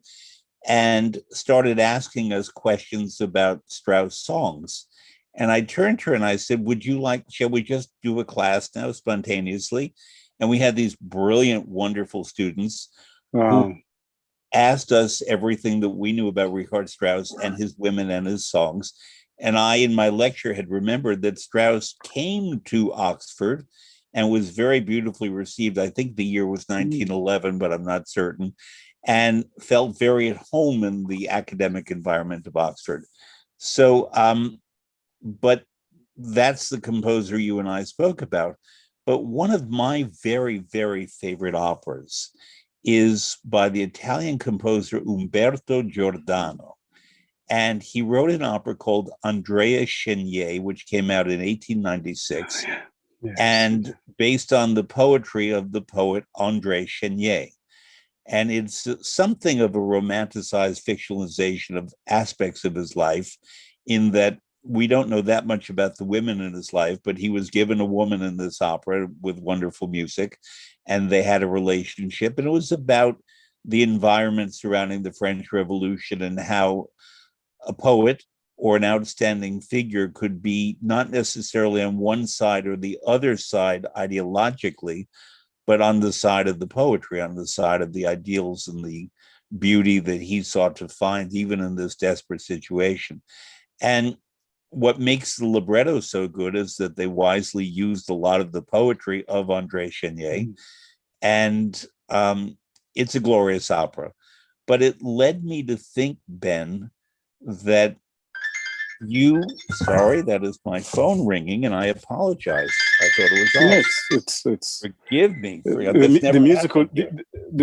and started asking us questions about Strauss songs. And I turned to her and I said, shall we just do a class now spontaneously? And we had these brilliant, wonderful students who asked us everything that we knew about Richard Strauss and his women and his songs. And I, in my lecture, had remembered that Strauss came to Oxford and was very beautifully received. I think the year was 1911, but I'm not certain, and felt very at home in the academic environment of Oxford. So, but that's the composer you and I spoke about. But one of my very, very favorite operas is by the Italian composer Umberto Giordano. And he wrote an opera called Andrea Chenier, which came out in 1896, and based on the poetry of the poet André Chenier. And it's something of a romanticized fictionalization of aspects of his life, in that we don't know that much about the women in his life, but he was given a woman in this opera with wonderful music, and they had a relationship. And it was about the environment surrounding the French Revolution and how a poet or an outstanding figure could be not necessarily on one side or the other side ideologically, but on the side of the poetry, on the side of the ideals and the beauty that he sought to find, even in this desperate situation. And what makes the libretto so good is that they wisely used a lot of the poetry of André Chenier. And it's a glorious opera. But it led me to think, Ben, that sorry, that is my phone ringing, and I apologize. I thought it was off. It's forgive me. The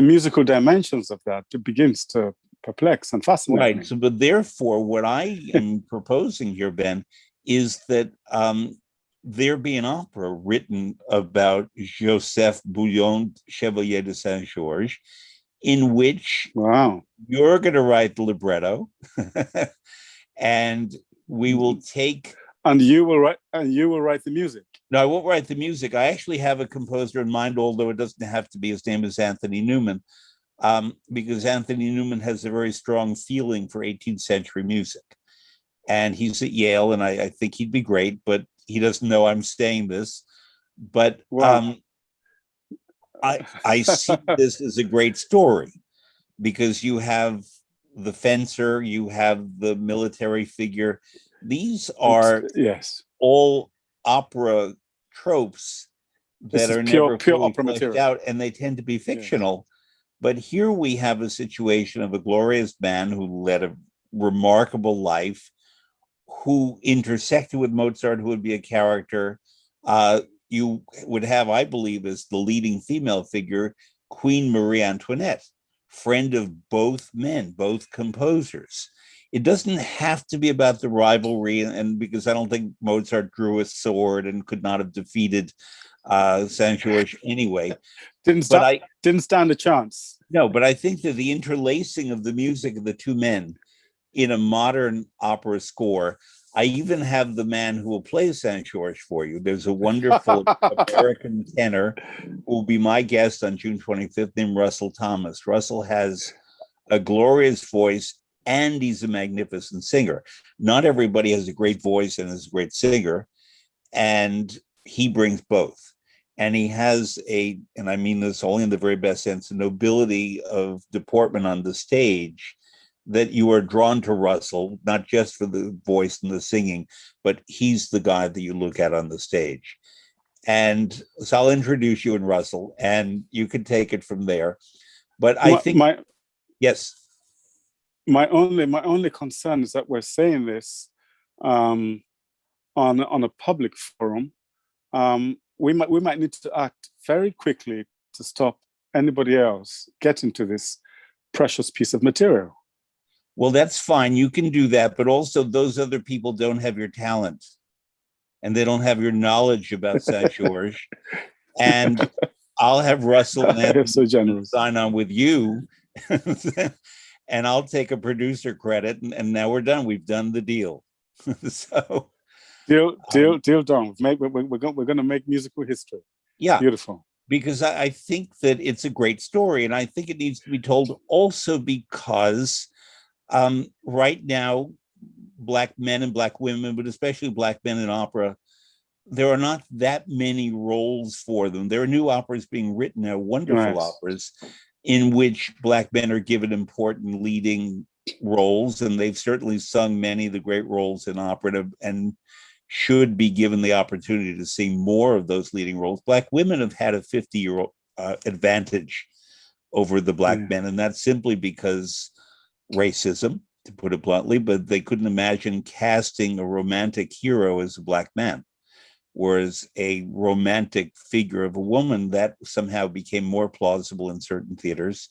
musical dimensions of that, it begins to perplex and fascinate me. So, but therefore, what I am proposing here, Ben, is that there be an opera written about Joseph Bouillon, Chevalier de Saint-Georges, in which you're going to write the libretto, and we will take. And you will write the music. No, I won't write the music. I actually have a composer in mind, although it doesn't have to be. His name is Anthony Newman, because Anthony Newman has a very strong feeling for 18th century music. And he's at Yale, and I think he'd be great, but he doesn't know I'm saying this. But I see this as a great story, because you have the fencer, you have the military figure. These are all opera tropes that are never fully fleshed out, and they tend to be fictional. But here we have a situation of a glorious man who led a remarkable life, who intersected with Mozart, who would be a character. You would have, I believe, as the leading female figure, Queen Marie Antoinette, friend of both men, both composers. It doesn't have to be about the rivalry, and because I don't think Mozart drew a sword and could not have defeated Saint-Georges anyway. Didn't stand a chance. No, but I think that the interlacing of the music of the two men in a modern opera score. I even have the man who will play Saint-Georges for you. There's a wonderful American tenor who will be my guest on June 25th named Russell Thomas. Russell has a glorious voice, and he's a magnificent singer. Not everybody has a great voice and is a great singer, and he brings both. And he has and I mean this only in the very best sense, a nobility of deportment on the stage that you are drawn to Russell, not just for the voice and the singing, but he's the guy that you look at on the stage. And so I'll introduce you and Russell, and you can take it from there. But I think, yes. My only concern is that we're saying this on a public forum. We might need to act very quickly to stop anybody else getting to this precious piece of material. Well, that's fine. You can do that, but also those other people don't have your talent, and they don't have your knowledge about Saint-Georges. And I'll have Russell and so generous. sign on with you, and I'll take a producer credit, and now we're done. We've done the deal. So deal done. We're going to make musical history. Yeah, beautiful. Because I think that it's a great story, and I think it needs to be told also because right now, Black men and Black women, but especially Black men in opera, there are not that many roles for them. There are new operas being written now, wonderful operas, in which Black men are given important leading roles, and they've certainly sung many of the great roles in opera and should be given the opportunity to sing more of those leading roles. Black women have had a 50-year advantage over the Black men, and that's simply because racism, to put it bluntly, but they couldn't imagine casting a romantic hero as a Black man, whereas a romantic figure of a woman, that somehow became more plausible in certain theaters,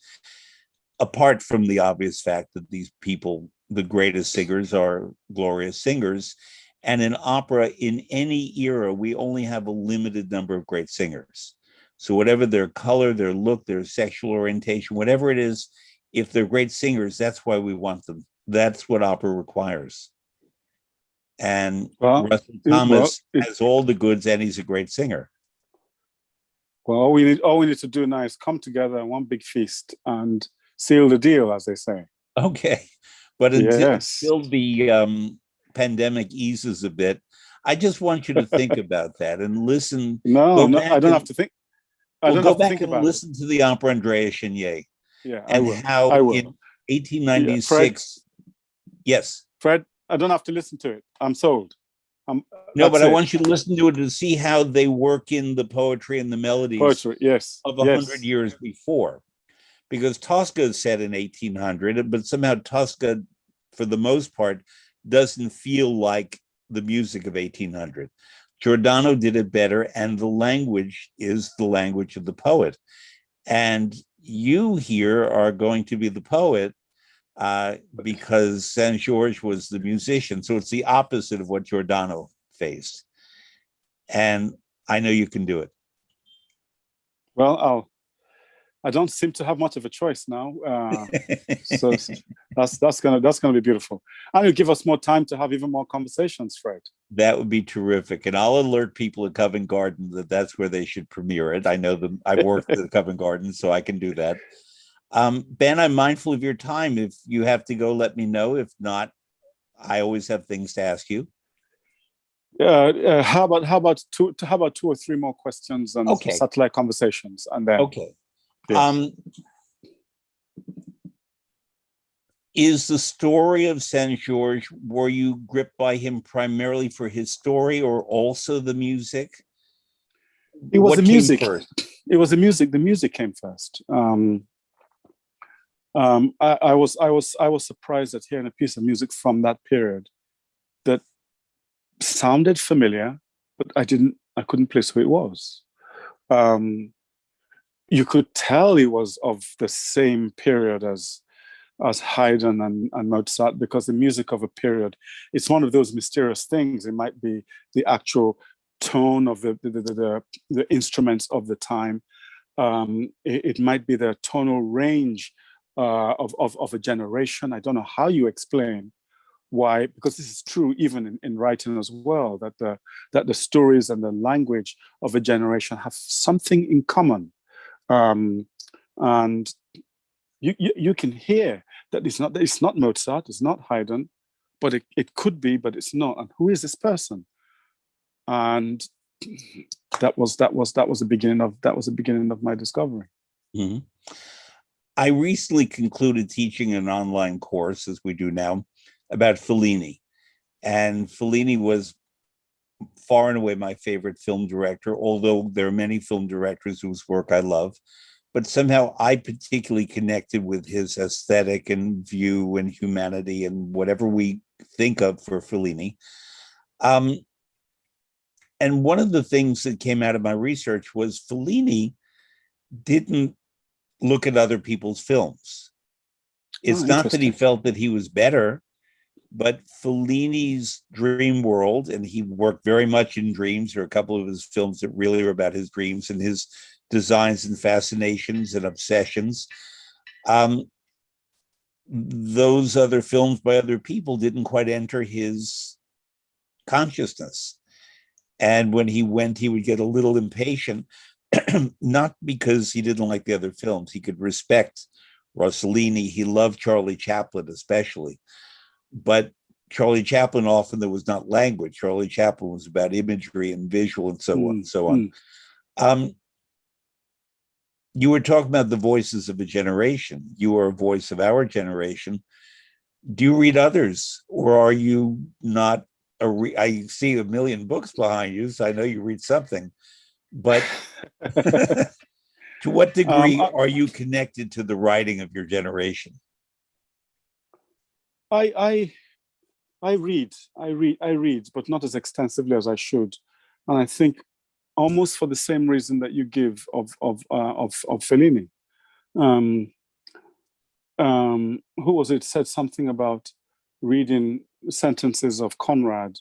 apart from the obvious fact that these people, the greatest singers, are glorious singers. And in opera, in any era, we only have a limited number of great singers. So whatever their color, their look, their sexual orientation, whatever it is, if they're great singers, that's why we want them. That's what opera requires. And Russell Thomas has all the goods, and he's a great singer. Well, all we need to do now is come together in one big feast and seal the deal, as they say. Okay, but until the pandemic eases a bit, I just want you to think about that and listen. No, I don't have to think. Go back and listen to the opera Andrea Chenier. Yeah, and how in 1896. Yes, Fred, I don't have to listen to it. I'm sold. No, but I want you to listen to it to see how they work in the poetry and the melodies of 100 years before. Because Tosca is set in 1800, but somehow Tosca, for the most part, doesn't feel like the music of 1800. Giordano did it better, and the language is the language of the poet. And you here are going to be the poet because Saint-Georges was the musician. So it's the opposite of what Giordano faced. And I know you can do it. Well, I don't seem to have much of a choice now. So that's gonna be beautiful. And it'll give us more time to have even more conversations, Fred. That would be terrific. And I'll alert people at Covent Garden that that's where they should premiere it. I know them. I've worked at Covent Garden, so I can do that. Ben, I'm mindful of your time. If you have to go, let me know. If not, I always have things to ask you. How about two or three more questions and satellite conversations, and then yes. Is the story of Saint-Georges, were you gripped by him primarily for his story or also the music? It was the music first. It was the music. The music came first. I was surprised at hearing a piece of music from that period that sounded familiar, but I couldn't place who it was. You could tell it was of the same period as Haydn and Mozart, because the music of a period, it's one of those mysterious things. It might be the actual tone of the instruments of the time. It might be the tonal range of a generation. I don't know how you explain why, because this is true even in writing as well, that the stories and the language of a generation have something in common. And you can hear that it's not Mozart, it's not Haydn, but it could be, but it's not. And who is this person? And that was the beginning of my discovery. Mm-hmm. I recently concluded teaching an online course, as we do now, about Fellini. And Fellini was far and away my favorite film director, although there are many film directors whose work I love. But somehow I particularly connected with his aesthetic and view and humanity and whatever we think of for Fellini. And one of the things that came out of my research was Fellini didn't look at other people's films. It's not that he felt that he was better, but Fellini's dream world, and he worked very much in dreams. There are a couple of his films that really are about his dreams and his designs and fascinations and obsessions. Those other films by other people didn't quite enter his consciousness. And when he went, he would get a little impatient, not because he didn't like the other films. He could respect Rossellini. He loved Charlie Chaplin, especially. But Charlie Chaplin, often there was not language. Charlie Chaplin was about imagery and visual and so on and so on. You were talking about the voices of a generation. You are a voice of our generation. Do you read others, or are you not? I see a million books behind you, so I know you read something. But to what degree are you connected to the writing of your generation? I read, but not as extensively as I should, and I think almost for the same reason that you give of Fellini. Who was it said something about reading sentences of Conrad,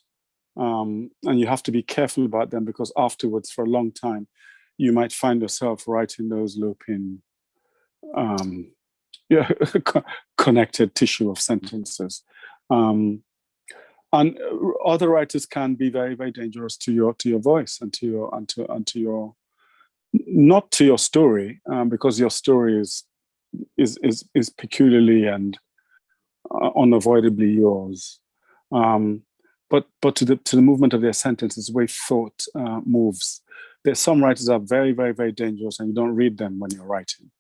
and you have to be careful about them because afterwards, for a long time, you might find yourself writing those looping, connected tissue of sentences. And other writers can be very, very dangerous to your voice and to your not to your story, because your story is peculiarly and unavoidably yours. But to the movement of their sentences, the way thought moves. There's some writers are very, very, very dangerous, and you don't read them when you're writing.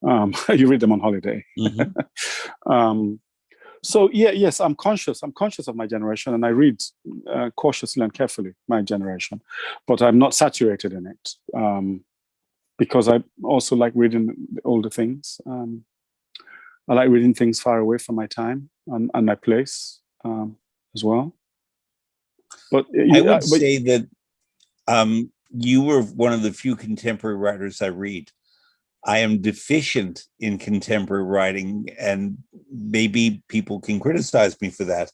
You read them on holiday. Mm-hmm. So yes, I'm conscious of my generation, and I read cautiously and carefully my generation, but I'm not saturated in it, because I also like reading the older things. I like reading things far away from my time and my place as well. But I would say that you were one of the few contemporary writers I read. I am deficient in contemporary writing, and maybe people can criticize me for that.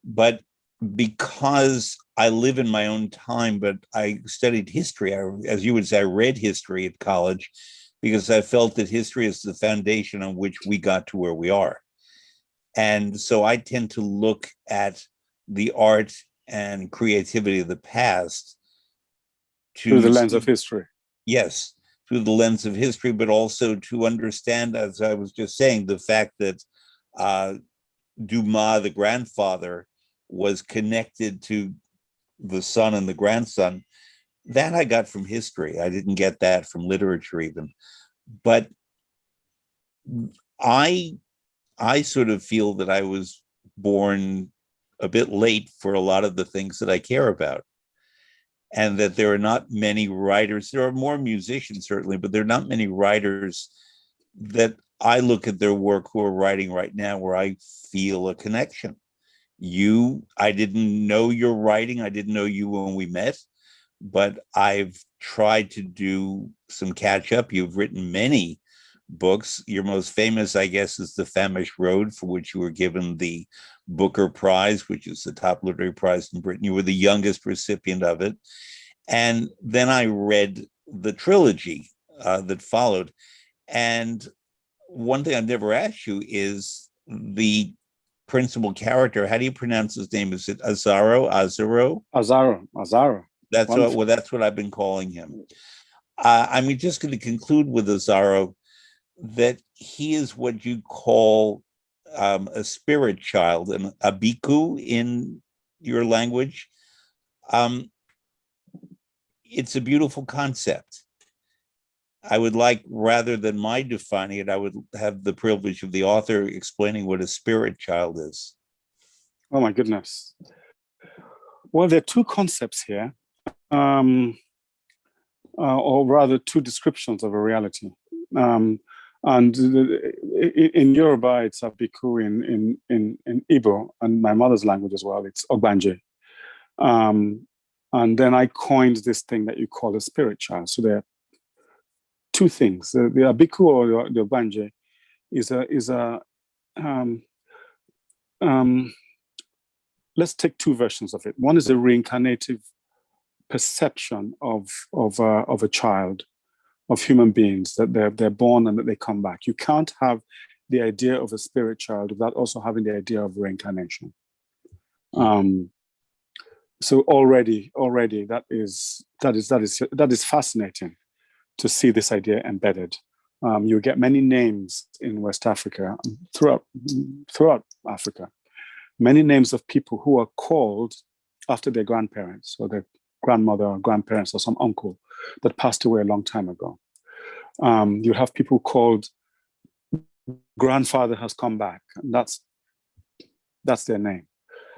But because I live in my own time, but I studied history, as you would say, I read history at college because I felt that history is the foundation on which we got to where we are. And so I tend to look at the art and creativity of the past through the lens of history. Yes, through the lens of history, but also to understand, as I was just saying, the fact that Dumas, the grandfather, was connected to the son and the grandson. That I got from history. I didn't get that from literature even. But I sort of feel that I was born a bit late for a lot of the things that I care about. And that there are not many writers. There are more musicians, certainly, but there are not many writers that I look at their work who are writing right now where I feel a connection. I didn't know your writing. I didn't know you when we met, but I've tried to do some catch up. You've written many books. Your most famous, I guess, is The Famished Road, for which you were given the Booker Prize, which is the top literary prize in Britain. You were the youngest recipient of it. And then I read the trilogy that followed. And one thing I've never asked you is the principal character. How do you pronounce his name? Is it Azaro? Azaro. That's what I've been calling him. I'm just going to conclude with Azaro, that he is what you call a spirit child, and a bhikkhu in your language. It's a beautiful concept. I would like, rather than my defining it, I would have the privilege of the author explaining what a spirit child is. Oh my goodness. Well, there are two concepts here, or rather two descriptions of a reality. And in Yoruba, it's a bhikkhu, in Igbo, and my mother's language as well, it's ogbanje. And then I coined this thing that you call a spirit child. So there are two things. The bhikkhu or the ogbanje is a let's take two versions of it. One is a reincarnative perception of a child, of human beings, that they're born and that they come back. You can't have the idea of a spirit child without also having the idea of reincarnation. So already that is fascinating to see this idea embedded. You get many names in West Africa, throughout Africa, many names of people who are called after their grandparents or their grandmother or grandparents or some uncle that passed away a long time ago. You have people called grandfather has come back, and that's their name.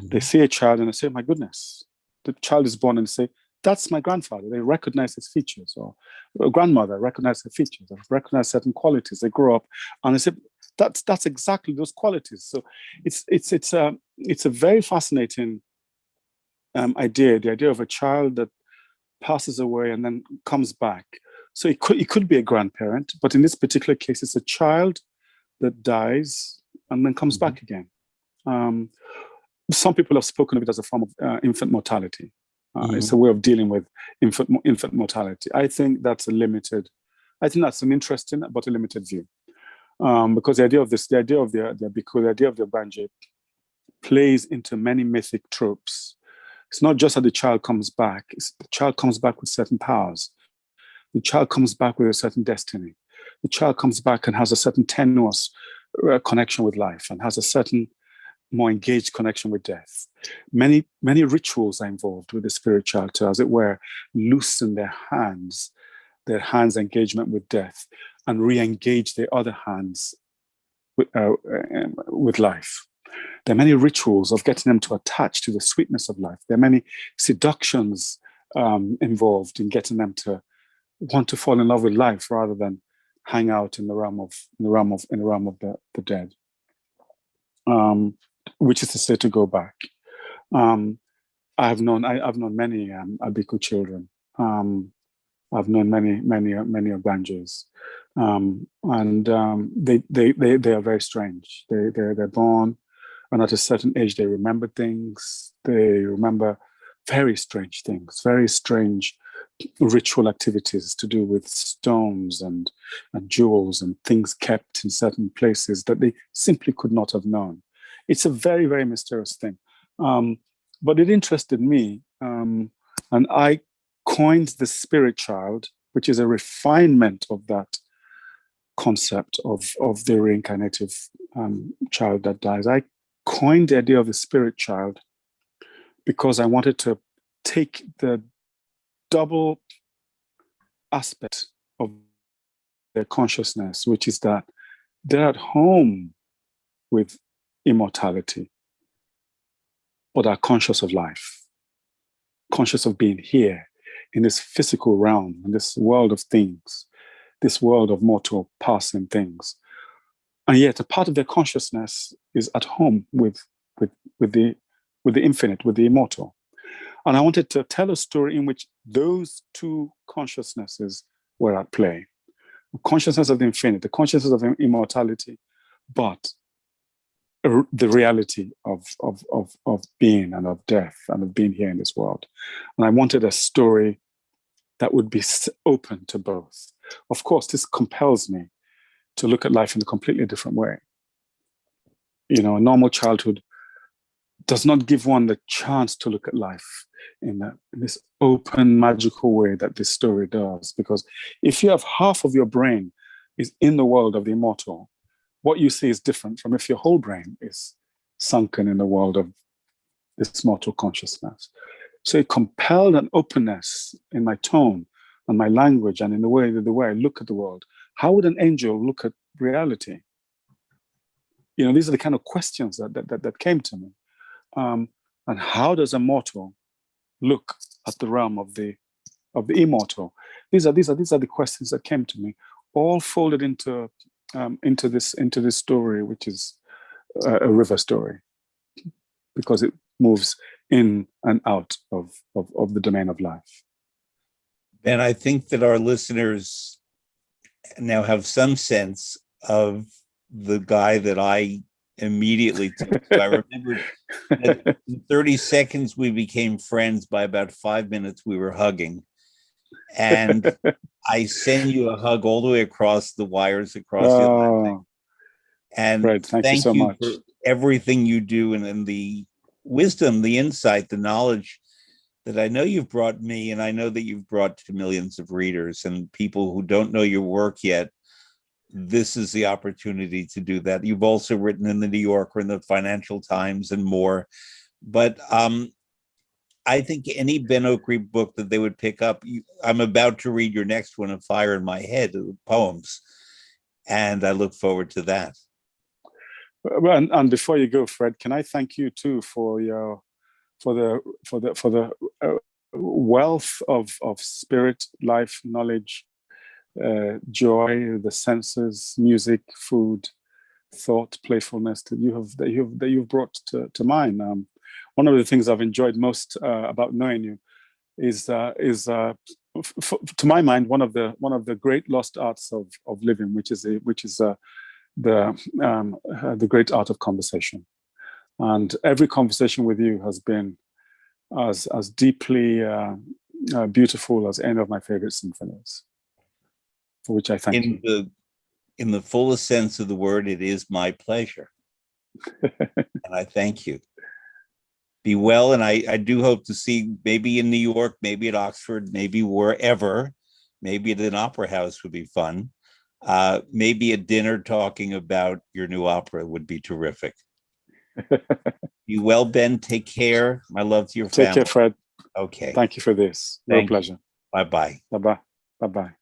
Mm-hmm. They see a child and they say, my goodness, the child is born, and they say, that's my grandfather. They recognize his features, or a grandmother recognizes her features, or recognize certain qualities. They grow up and they say, that's exactly those qualities. So it's a very fascinating idea, the idea of a child that passes away and then comes back. So it could be a grandparent, but in this particular case, it's a child that dies and then comes back again. Some people have spoken of it as a form of infant mortality. It's a way of dealing with infant mortality. I think that's an interesting but a limited view, because the idea of the bhikkhu, the idea of the ogbanje plays into many mythic tropes. It's not just that the child comes back. The child comes back with certain powers. The child comes back with a certain destiny. The child comes back and has a certain tenuous connection with life, and has a certain more engaged connection with death. Many rituals are involved with the spirit child to, as it were, loosen their hands engagement with death, and re-engage their other hands with life. There are many rituals of getting them to attach to the sweetness of life. There are many seductions involved in getting them to want to fall in love with life rather than hang out in the realm of the dead. Which is to say, to go back. I've known many Abiku children. I've known many Ogbanjes, and they are very strange. They're born, and at a certain age they remember things. They remember very strange things, very strange ritual activities to do with stones and jewels and things kept in certain places that they simply could not have known. It's a very, very mysterious thing. But it interested me, and I coined the spirit child, which is a refinement of that concept of the reincarnative child that dies. I coined the idea of the spirit child because I wanted to take the double aspect of their consciousness, which is that they're at home with immortality, but are conscious of life, conscious of being here in this physical realm, in this world of things, this world of mortal passing things. And yet a part of their consciousness is at home with the infinite, with the immortal. And I wanted to tell a story in which those two consciousnesses were at play. The consciousness of the infinite, the consciousness of immortality, but the reality of being and of death and of being here in this world. And I wanted a story that would be open to both. Of course, this compels me to look at life in a completely different way. You know, a normal childhood does not give one the chance to look at life in this open, magical way that this story does. Because if you have half of your brain is in the world of the immortal, what you see is different from if your whole brain is sunken in the world of this mortal consciousness. So it compelled an openness in my tone and my language and in the way I look at the world. How would an angel look at reality? You know, these are the kind of questions that came to me. And how does a mortal look at the realm of the immortal? These are the questions that came to me, all folded into this story, which is a river story, because it moves in and out of the domain of life. And I think that our listeners now have some sense of the guy that I immediately took. So I remember that in 30 seconds we became friends. By about 5 minutes we were hugging. And I send you a hug all the way across the wires, across the Atlantic. And Fred, thank you so much for everything you do, and the wisdom, the insight, the knowledge that I know you've brought me, and I know that you've brought to millions of readers and people who don't know your work yet. This is the opportunity to do that. You've also written in the New Yorker and the Financial Times and more. But I think any Ben Okri book that they would pick up, I'm about to read your next one, A Fire in My Head, poems. And I look forward to that. And before you go, Fred, can I thank you too for the wealth of spirit, life, knowledge, joy, the senses, music, food, thought, playfulness that you've brought to mine. One of the things I've enjoyed most about knowing you is to my mind one of the great lost arts of living, which is the great art of conversation. And every conversation with you has been as deeply beautiful as any of my favorite symphonies, for which I thank you. In the fullest sense of the word, it is my pleasure. And I thank you. Be well, and I do hope to see, maybe in New York, maybe at Oxford, maybe wherever, maybe at an opera house would be fun. Maybe a dinner talking about your new opera would be terrific. Be well, Ben. Take care. My love to your family. Take care, Fred. Okay. Thank you for this. Real pleasure. Bye-bye. Bye-bye. Bye-bye.